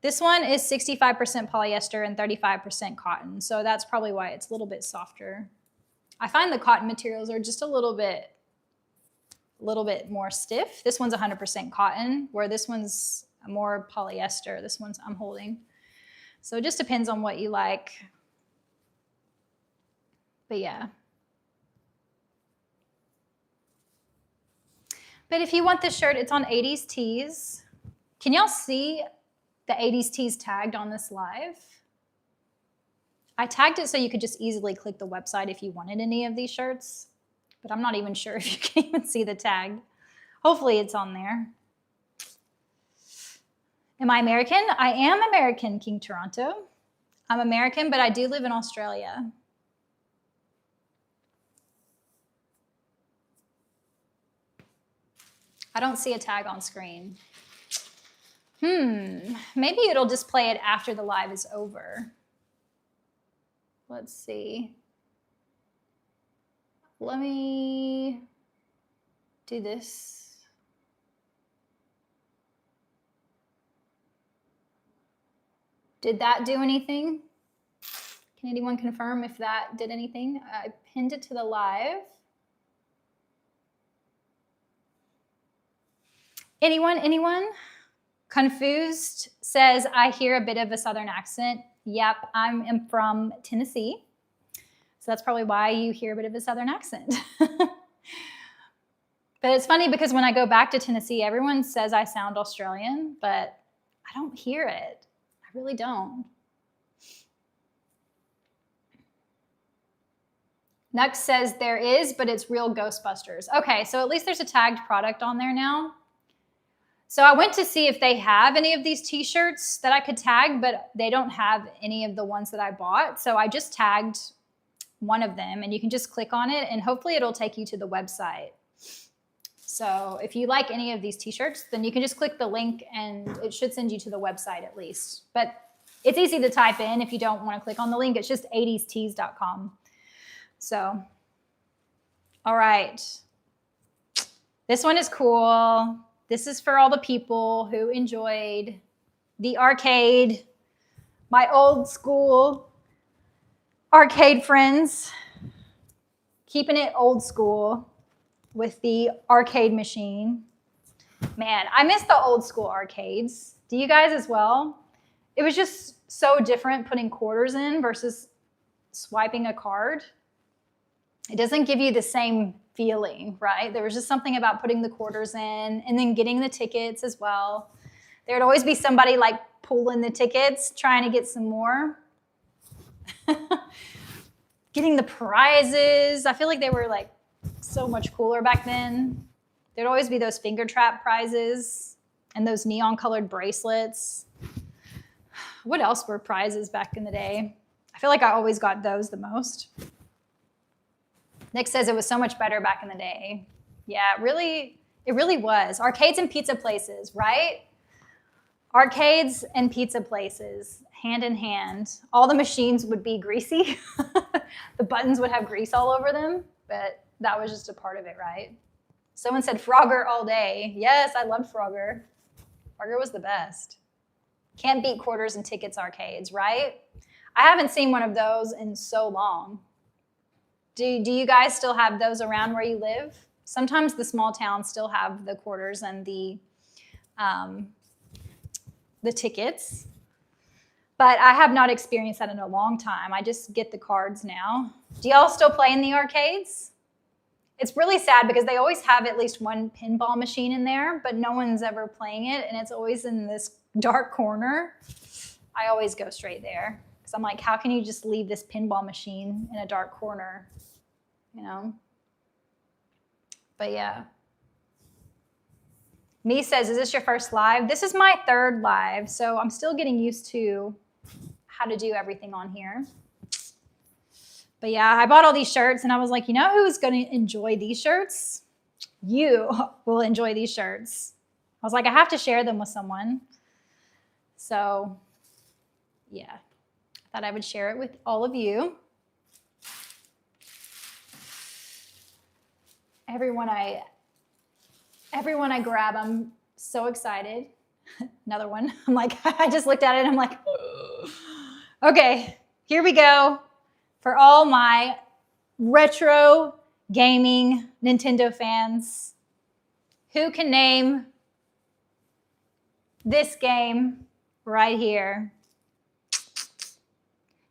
This one is 65% polyester and 35% cotton, so that's probably why it's a little bit softer. I find the cotton materials are just a little bit more stiff. This one's 100% cotton, where this one's more polyester. This one's I'm holding. So it just depends on what you like. But yeah. But if you want this shirt, it's on 80s Tees. Can y'all see the 80s Tees tagged on this live? I tagged it so you could just easily click the website if you wanted any of these shirts, but I'm not even sure if you can even see the tag. Hopefully it's on there. Am I American? I am American, King Toronto. I'm American, but I do live in Australia. I don't see a tag on screen. Maybe it'll display it after the live is over. Let's see. Let me do this. Did that do anything? Can anyone confirm if that did anything? I pinned it to the live. Anyone? Confused says, I hear a bit of a Southern accent. Yep, I'm from Tennessee. So that's probably why you hear a bit of a Southern accent. But it's funny because when I go back to Tennessee, everyone says I sound Australian, but I don't hear it. I really don't. Nux says there is, but it's real Ghostbusters. Okay, so at least there's a tagged product on there now. So I went to see if they have any of these t-shirts that I could tag, but they don't have any of the ones that I bought. So I just tagged one of them, and you can just click on it, and hopefully it'll take you to the website. So if you like any of these t-shirts, then you can just click the link, and it should send you to the website at least. But it's easy to type in if you don't want to click on the link. It's just 80stees.com. So, all right. This one is cool. This is for all the people who enjoyed the arcade, my old school arcade friends, keeping it old school with the arcade machine. Man, I miss the old school arcades. Do you guys as well? It was just so different putting quarters in versus swiping a card. It doesn't give you the same feeling, right? There was just something about putting the quarters in and then getting the tickets as well. There'd always be somebody like pulling the tickets, trying to get some more. Getting the prizes. I feel like they were like so much cooler back then. There'd always be those finger trap prizes and those neon colored bracelets. What else were prizes back in the day? I feel like I always got those the most. Nick says it was so much better back in the day. Yeah, it really was. Arcades and pizza places, right? Arcades and pizza places, hand in hand. All the machines would be greasy. The buttons would have grease all over them, but that was just a part of it, right? Someone said Frogger all day. Yes, I loved Frogger. Frogger was the best. Can't beat quarters and tickets arcades, right? I haven't seen one of those in so long. Do you guys still have those around where you live? Sometimes the small towns still have the quarters and the tickets, but I have not experienced that in a long time. I just get the cards now. Do y'all still play in the arcades? It's really sad because they always have at least one pinball machine in there, but no one's ever playing it, and it's always in this dark corner. I always go straight there because I'm like, how can you just leave this pinball machine in a dark corner, you know? But yeah. Me says, is this your first live? This is my third live, so I'm still getting used to how to do everything on here. But yeah, I bought all these shirts and I was like, you know who's going to enjoy these shirts? You will enjoy these shirts. I was like, I have to share them with someone. So yeah, I thought I would share it with all of you. Everyone I grab, I'm so excited. Another one. I'm like, I just looked at it and I'm like, okay, here we go. For all my retro gaming Nintendo fans, who can name this game right here?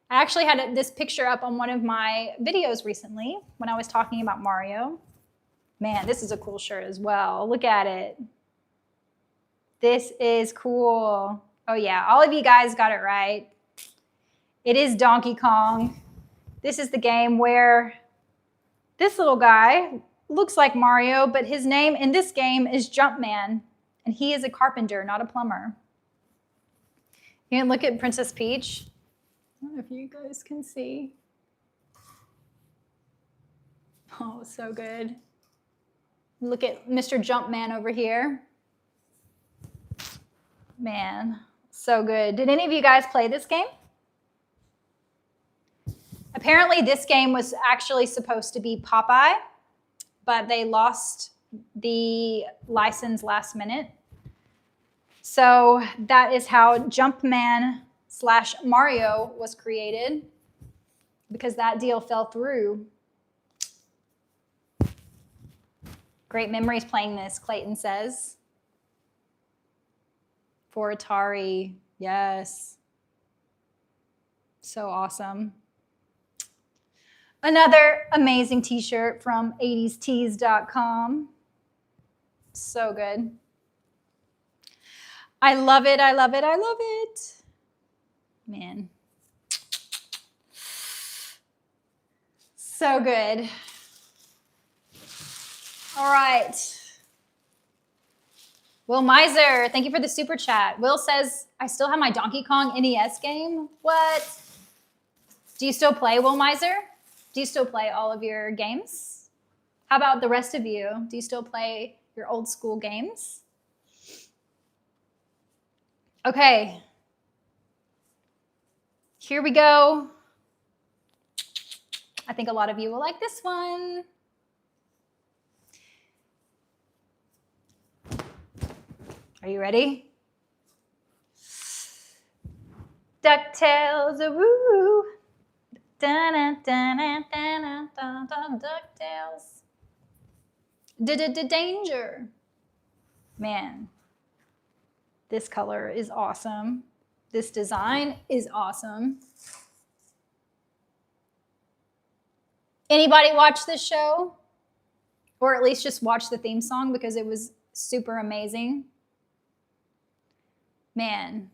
I actually had this picture up on one of my videos recently when I was talking about Mario. Man, this is a cool shirt as well. Look at it. This is cool. Oh yeah, all of you guys got it right. It is Donkey Kong. This is the game where this little guy looks like Mario, but his name in this game is Jumpman, and he is a carpenter, not a plumber. You can look at Princess Peach. I don't know if you guys can see. Oh, so good. Look at Mr. Jumpman over here. Man, so good. Did any of you guys play this game? Apparently, this game was actually supposed to be Popeye, but they lost the license last minute. So that is how Jumpman/Mario was created, because that deal fell through. Great memories playing this, Clayton says. For Atari, yes. So awesome. Another amazing t-shirt from 80stees.com. So good. I love it, I love it, I love it. Man. So good. All right. Will Miser, thank you for the super chat. Will says, I still have my Donkey Kong NES game. What? Do you still play, Will Miser? Do you still play all of your games? How about the rest of you? Do you still play your old school games? Okay. Here we go. I think a lot of you will like this one. Are you ready? DuckTales, woo! DuckTales. Danger. Man, this color is awesome. This design is awesome. Anybody watch this show? Or at least just watch the theme song because it was super amazing. Man,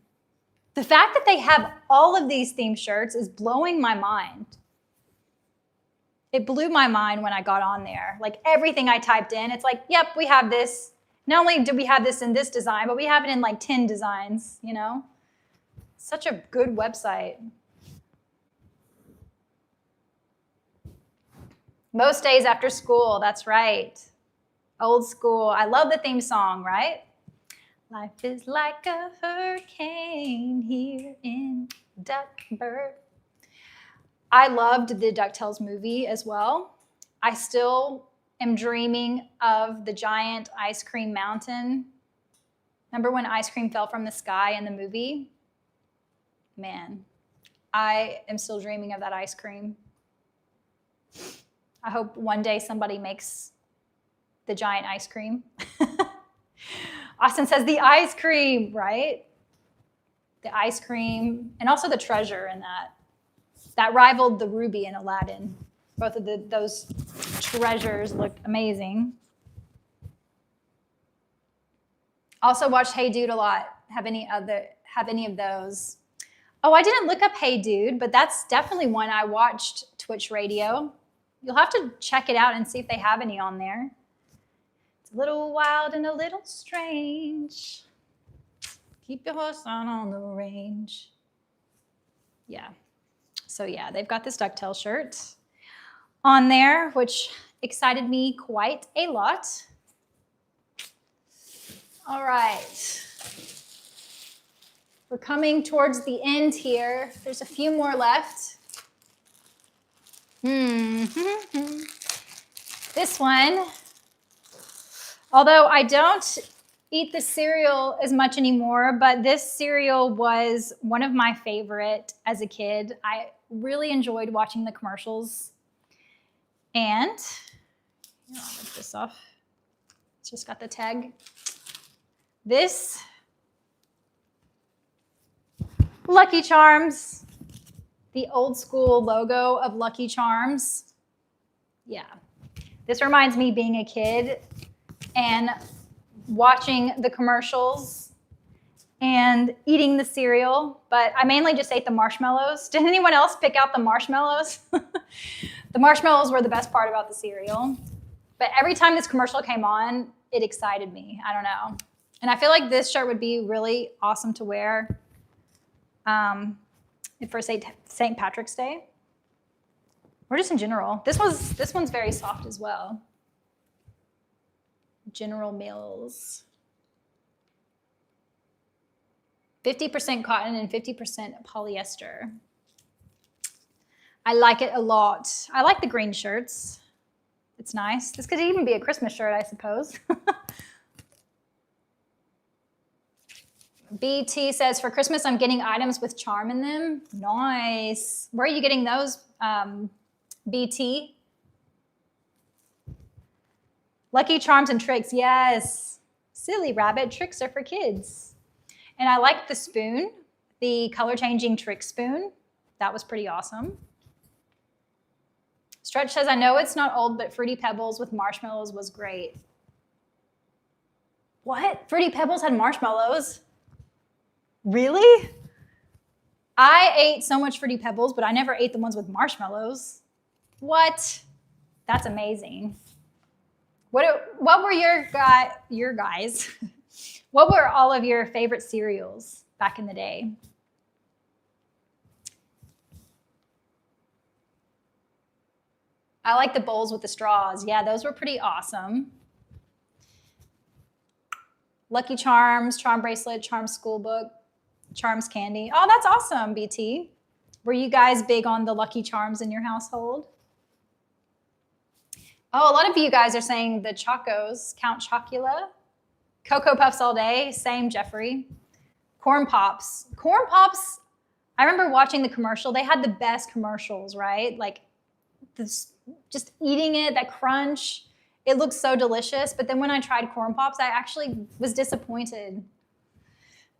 the fact that they have all of these theme shirts is blowing my mind. It blew my mind when I got on there. Like everything I typed in, it's like, yep, we have this. Not only do we have this in this design, but we have it in like 10 designs, you know? Such a good website. Most days after school, that's right. Old school. I love the theme song, right? Life is like a hurricane here in Duckburg. I loved the DuckTales movie as well. I still am dreaming of the giant ice cream mountain. Remember when ice cream fell from the sky in the movie? Man, I am still dreaming of that ice cream. I hope one day somebody makes the giant ice cream. Austin says the ice cream, right? The ice cream, and also the treasure in that. That rivaled the ruby in Aladdin. Both of those treasures looked amazing. Also watched Hey Dude a lot. Have any of those? Oh, I didn't look up Hey Dude, but that's definitely one I watched Twitch Radio. You'll have to check it out and see if they have any on there. It's a little wild and a little strange. Keep your horse on the range. Yeah. So yeah, they've got this DuckTales shirt on there, which excited me quite a lot. All right. We're coming towards the end here. There's a few more left. This one, although I don't eat the cereal as much anymore, but this cereal was one of my favorite as a kid. I really enjoyed watching the commercials. And I'll rip this off. It's just got the tag. This Lucky Charms, the old school logo of Lucky Charms. Yeah. This reminds me being a kid and watching the commercials and eating the cereal, but I mainly just ate the marshmallows. Did anyone else pick out the marshmallows? The marshmallows were the best part about the cereal. But every time this commercial came on, it excited me. I don't know. And I feel like this shirt would be really awesome to wear for St. Patrick's Day. Or just in general. This one's very soft as well. General Mills. 50% cotton and 50% polyester. I like it a lot. I like the green shirts. It's nice. This could even be a Christmas shirt, I suppose. BT says, for Christmas, I'm getting items with charm in them. Nice. Where are you getting those, BT? Lucky Charms and tricks. Yes. Silly rabbit. Tricks are for kids. And I like the spoon, the color-changing trick spoon. That was pretty awesome. Stretch says, I know it's not old, but Fruity Pebbles with marshmallows was great. What? Fruity Pebbles had marshmallows? Really? I ate so much Fruity Pebbles, but I never ate the ones with marshmallows. What? That's amazing. What were your guys? What were all of your favorite cereals back in the day? I like the bowls with the straws. Yeah, those were pretty awesome. Lucky Charms, Charm Bracelet, Charm School Book, Charms Candy. Oh, that's awesome, BT. Were you guys big on the Lucky Charms in your household? Oh, a lot of you guys are saying the Chocos, Count Chocula. Cocoa Puffs all day, same Jeffrey. Corn Pops. Corn Pops, I remember watching the commercial. They had the best commercials, right? Like this, just eating it, that crunch. It looks so delicious, but then when I tried Corn Pops, I actually was disappointed.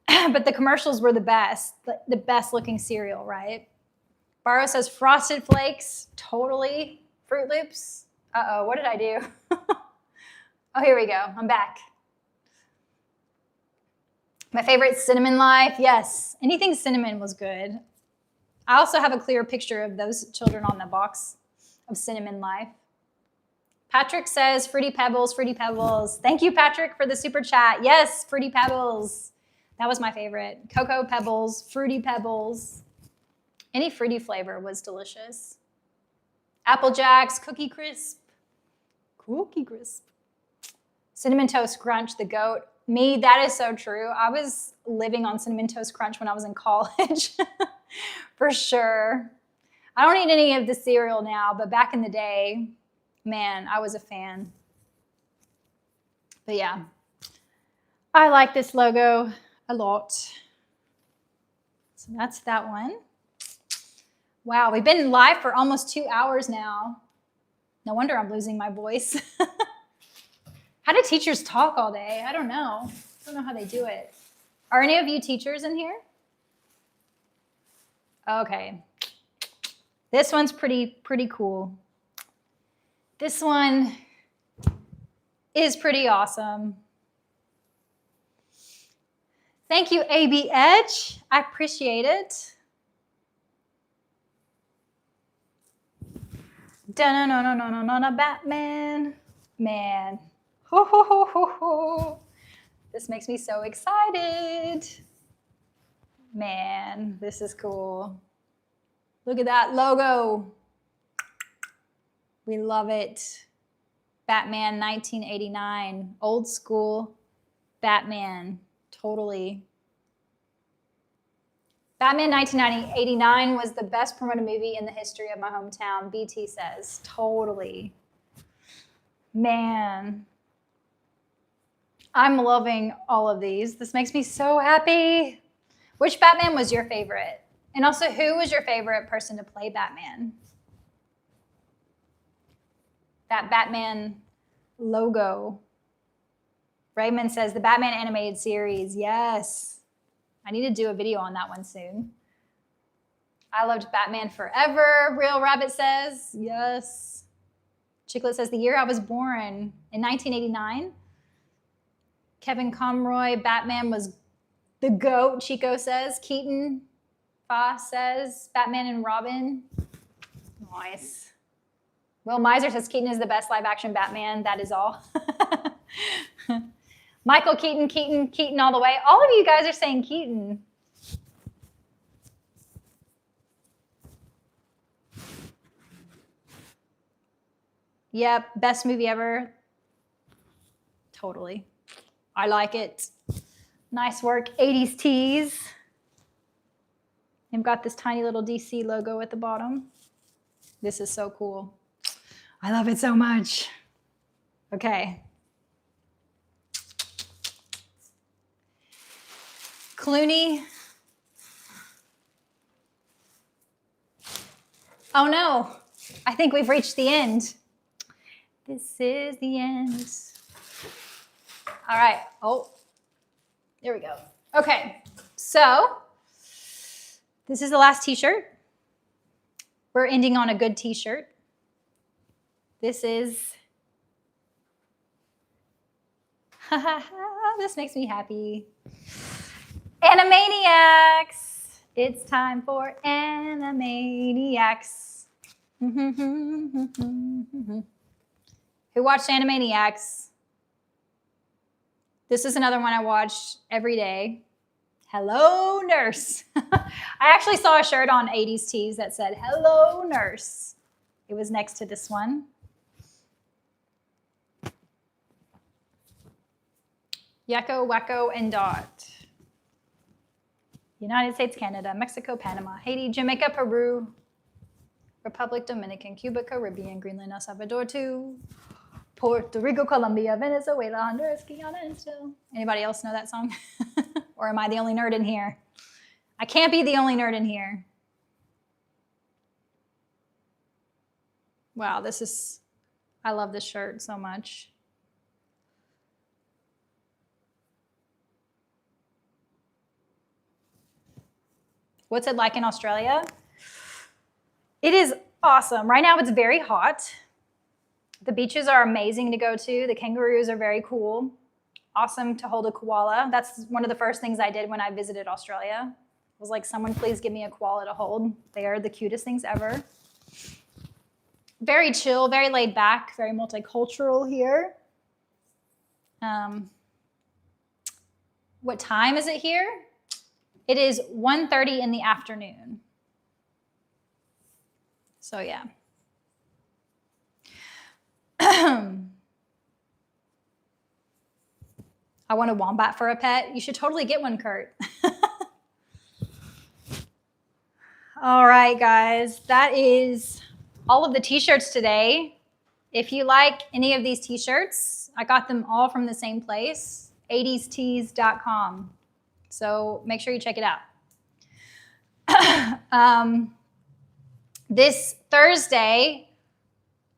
But the commercials were the best looking cereal, right? Barrow says Frosted Flakes, totally. Fruit Loops. Uh-oh, what did I do? Oh, here we go, I'm back. My favorite, Cinnamon Life, yes. Anything cinnamon was good. I also have a clear picture of those children on the box of Cinnamon Life. Patrick says Fruity Pebbles, Fruity Pebbles. Thank you, Patrick, for the super chat. Yes, Fruity Pebbles. That was my favorite. Cocoa Pebbles, Fruity Pebbles. Any fruity flavor was delicious. Apple Jacks, Cookie Crisp. Cookie Crisp. Cinnamon Toast Crunch, the GOAT. Me, that is so true. I was living on Cinnamon Toast Crunch when I was in college, for sure. I don't eat any of the cereal now, but back in the day, man, I was a fan. But yeah, I like this logo a lot. So that's that one. Wow, we've been live for almost 2 hours now. No wonder I'm losing my voice. How do teachers talk all day? I don't know. I don't know how they do it. Are any of you teachers in here? Okay. This one's pretty cool. This one is pretty awesome. Thank you, AB Edge. I appreciate it. Da-na-na-na-na-na-na, Batman. Man. Ho, ho, ho, ho, ho. This makes me so excited. Man, this is cool. Look at that logo. We love it. Batman 1989. Old school Batman. Totally. Batman 1989 was the best promoted movie in the history of my hometown, BT says. Totally. Man. I'm loving all of these. This makes me so happy. Which Batman was your favorite? And also, who was your favorite person to play Batman? That Batman logo. Raymond says the Batman animated series. Yes. I need to do a video on that one soon. I loved Batman Forever, Real Rabbit says. Yes. Chicklet says the year I was born in 1989. Kevin Conroy, Batman was the GOAT, Chico says. Keaton Fa says Batman and Robin. Nice. Will Miser says Keaton is the best live action Batman. That is all. Michael Keaton, Keaton all the way. All of you guys are saying Keaton. Yep, best movie ever. Totally. I like it. Nice work, 80s tees. I've got this tiny little DC logo at the bottom. This is so cool. I love it so much. Okay. Clooney. Oh no, I think we've reached the end. This is the end. All right, oh, there we go. Okay, so this is the last t-shirt. We're ending on a good t-shirt. This is, this makes me happy. Animaniacs. It's time for Animaniacs. Who watched Animaniacs? This is another one I watched every day. Hello, Nurse. I actually saw a shirt on 80s Tees that said, Hello, Nurse. It was next to this one. Yakko, Wacko, and Dot. United States, Canada, Mexico, Panama, Haiti, Jamaica, Peru, Republic Dominican, Cuba, Caribbean, Greenland, El Salvador, too. Puerto Rico, Colombia, Venezuela, Honduras, Guyana, and still. Anybody else know that song? Or am I the only nerd in here? I can't be the only nerd in here. Wow, this is, I love this shirt so much. What's it like in Australia? It is awesome. Right now it's very hot. The beaches are amazing to go to. The kangaroos are very cool. Awesome to hold a koala. That's one of the first things I did when I visited Australia. I was like, someone please give me a koala to hold. They are the cutest things ever. Very chill, very laid back, very multicultural here. What time is it here? It is 1:30 in the afternoon. So yeah. I want a wombat for a pet. You should totally get one, Kurt. All right, guys, that is all of the t-shirts today. If you like any of these t-shirts, I got them all from the same place, 80stees.com. So make sure you check it out. This Thursday,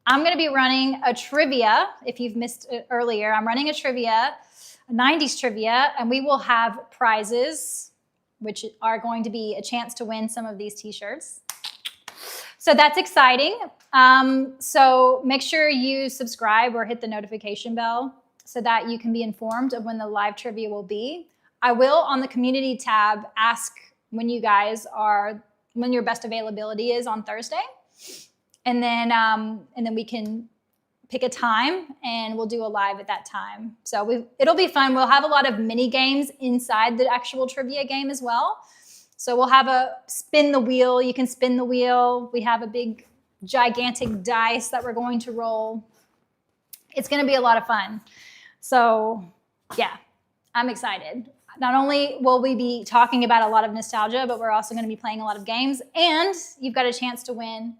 I'm going to be running a trivia. If you've missed it earlier, I'm running a trivia, a 90s trivia, and we will have prizes, which are going to be a chance to win some of these t-shirts. So that's exciting. So make sure you subscribe or hit the notification bell so that you can be informed of when the live trivia will be. I will, on the community tab, ask when you guys are, when your best availability is on Thursday. And then we can pick a time and we'll do a live at that time. So it'll be fun. We'll have a lot of mini games inside the actual trivia game as well. So we'll have a spin the wheel. You can spin the wheel. We have a big, gigantic dice that we're going to roll. It's going to be a lot of fun. So yeah, I'm excited. Not only will we be talking about a lot of nostalgia, but we're also going to be playing a lot of games. And you've got a chance to win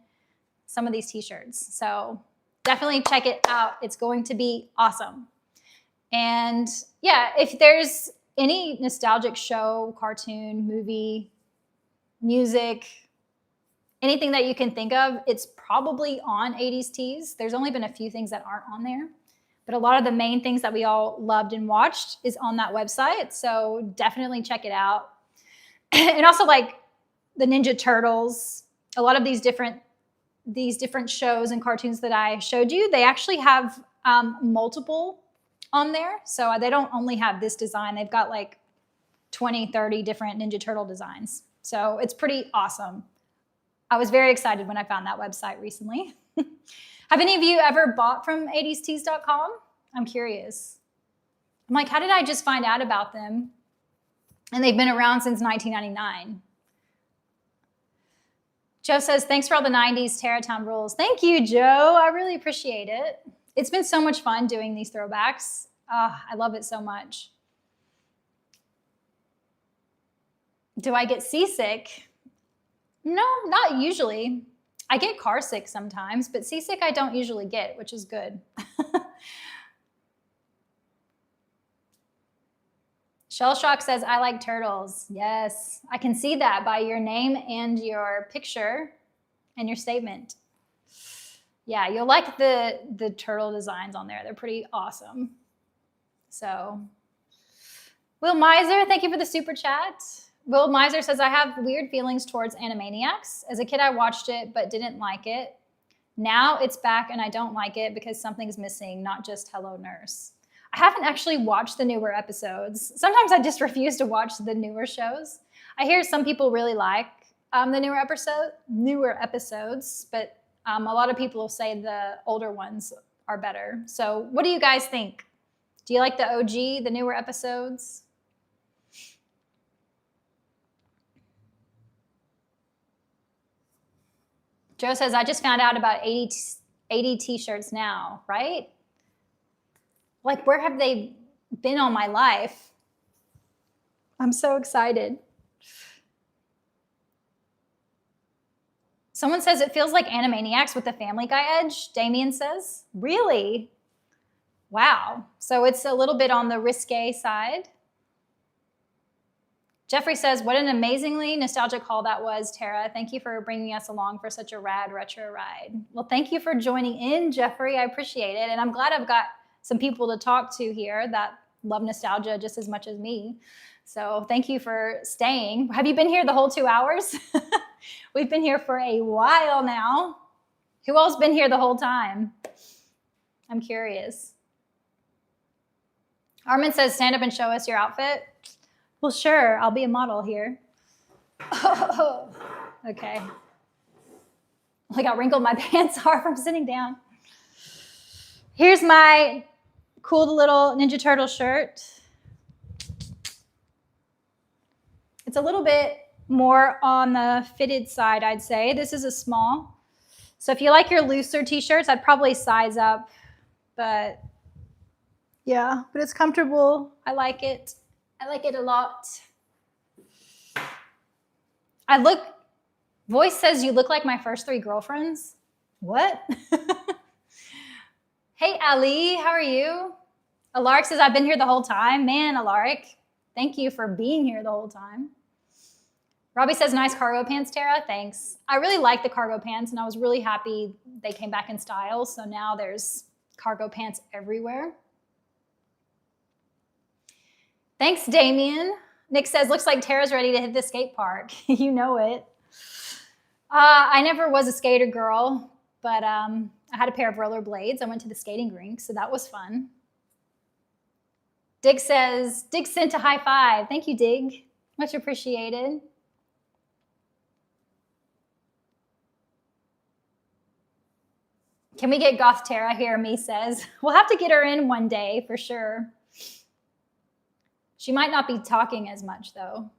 some of these t-shirts. So definitely check it out. It's going to be awesome. And yeah, if there's any nostalgic show, cartoon, movie, music, anything that you can think of, it's probably on 80s Tees. There's only been a few things that aren't on there, but a lot of the main things that we all loved and watched is on that website. So definitely check it out. And also like the Ninja Turtles, a lot of these different shows and cartoons that I showed you, they actually have multiple on there. So they don't only have this design. They've got like 20, 30 different Ninja Turtle designs. So it's pretty awesome. I was very excited when I found that website recently. Have any of you ever bought from 80stees.com? I'm curious. I'm like, how did I just find out about them? And they've been around since 1999. Joe says, thanks for all the 90s Terratown rules. Thank you, Joe. I really appreciate it. It's been so much fun doing these throwbacks. I love it so much. Do I get seasick? No, not usually. I get car sick sometimes, but seasick I don't usually get, which is good. Shell Shock says, I like turtles. Yes, I can see that by your name and your picture and your statement. Yeah, you'll like the turtle designs on there. They're pretty awesome. So, Will Miser, thank you for the super chat. Will Miser says, I have weird feelings towards Animaniacs. As a kid, I watched it, but didn't like it. Now it's back and I don't like it because something's missing, not just Hello Nurse. I haven't actually watched the newer episodes. Sometimes I just refuse to watch the newer shows. I hear some people really like the newer episodes, but a lot of people say the older ones are better. So what do you guys think? Do you like the OG, the newer episodes? Joe says, I just found out about 80 t-shirts now, right? Like, where have they been all my life? I'm so excited. Someone says it feels like Animaniacs with the Family Guy edge. Damien says, really? Wow. So it's a little bit on the risque side. Jeffrey says, what an amazingly nostalgic haul that was, Tara. Thank you for bringing us along for such a rad retro ride. Well, thank you for joining in, Jeffrey. I appreciate it. And I'm glad I've got some people to talk to here that love nostalgia just as much as me. So thank you for staying. Have you been here the whole 2 hours? We've been here for a while now. Who else been here the whole time? I'm curious. Armin says, stand up and show us your outfit. Well, sure, I'll be a model here. Oh, okay. Look how wrinkled my pants are from sitting down. Here's my cool little Ninja Turtle shirt. It's a little bit more on the fitted side, I'd say. This is a small. So if you like your looser t-shirts, I'd probably size up, but yeah, but it's comfortable. I like it. I like it a lot. Voice says you look like my first 3 girlfriends. What? Hey, Ali, how are you? Alaric says, I've been here the whole time. Man, Alaric, thank you for being here the whole time. Robbie says, nice cargo pants, Tara. Thanks. I really like the cargo pants, and I was really happy they came back in style. So now there's cargo pants everywhere. Thanks, Damien. Nick says, looks like Tara's ready to hit the skate park. You know it. I never was a skater girl, but I had a pair of rollerblades. I went to the skating rink, so that was fun. Dig says, Dig sent a high five. Thank you, Dig. Much appreciated. Can we get Goth Tara here? Me says. We'll have to get her in one day for sure. She might not be talking as much, though.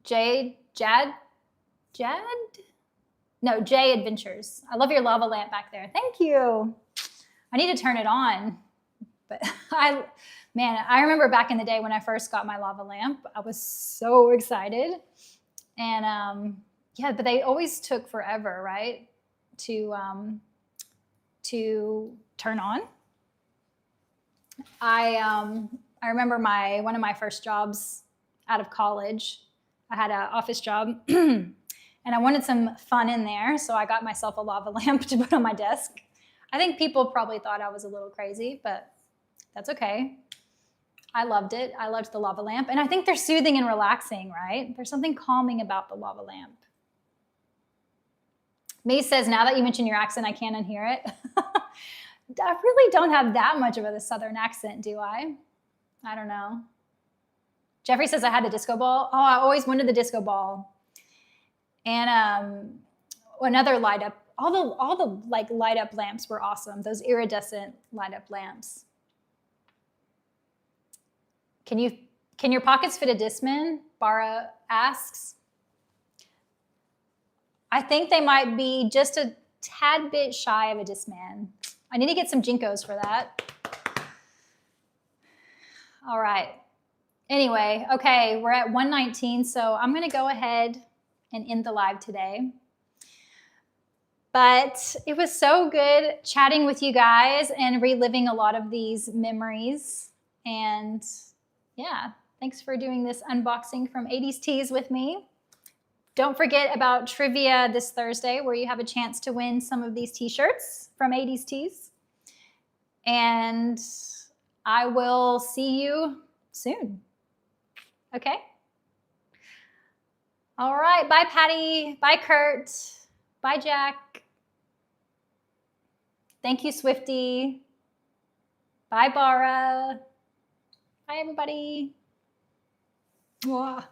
Jay Adventures. I love your lava lamp back there. Thank you. I need to turn it on. But I remember back in the day when I first got my lava lamp, I was so excited. And yeah, but they always took forever, right? To turn on. I remember one of my first jobs out of college. I had an office job and I wanted some fun in there, so I got myself a lava lamp to put on my desk. I think people probably thought I was a little crazy, but that's okay. I loved it. I loved the lava lamp, and I think they're soothing and relaxing, right? There's something calming about the lava lamp. May says, now that you mention your accent, I can't unhear it. I really don't have that much of a southern accent, do I? I don't know. Jeffrey says I had a disco ball. Oh, I always wanted the disco ball. And another light up. All the like light up lamps were awesome. Those iridescent light up lamps. Can your pockets fit a Discman? Bara asks. I think they might be just a tad bit shy of a Discman. I need to get some Jinkos for that. All right. Anyway, okay, we're at 1:19, so I'm going to go ahead and end the live today. But it was so good chatting with you guys and reliving a lot of these memories. And yeah, thanks for doing this unboxing from 80s Tees with me. Don't forget about trivia this Thursday, where you have a chance to win some of these t-shirts from 80s Tees. And I will see you soon. Okay? All right. Bye, Patty. Bye, Kurt. Bye, Jack. Thank you, Swifty. Bye, Bara. Bye, everybody. Mwah.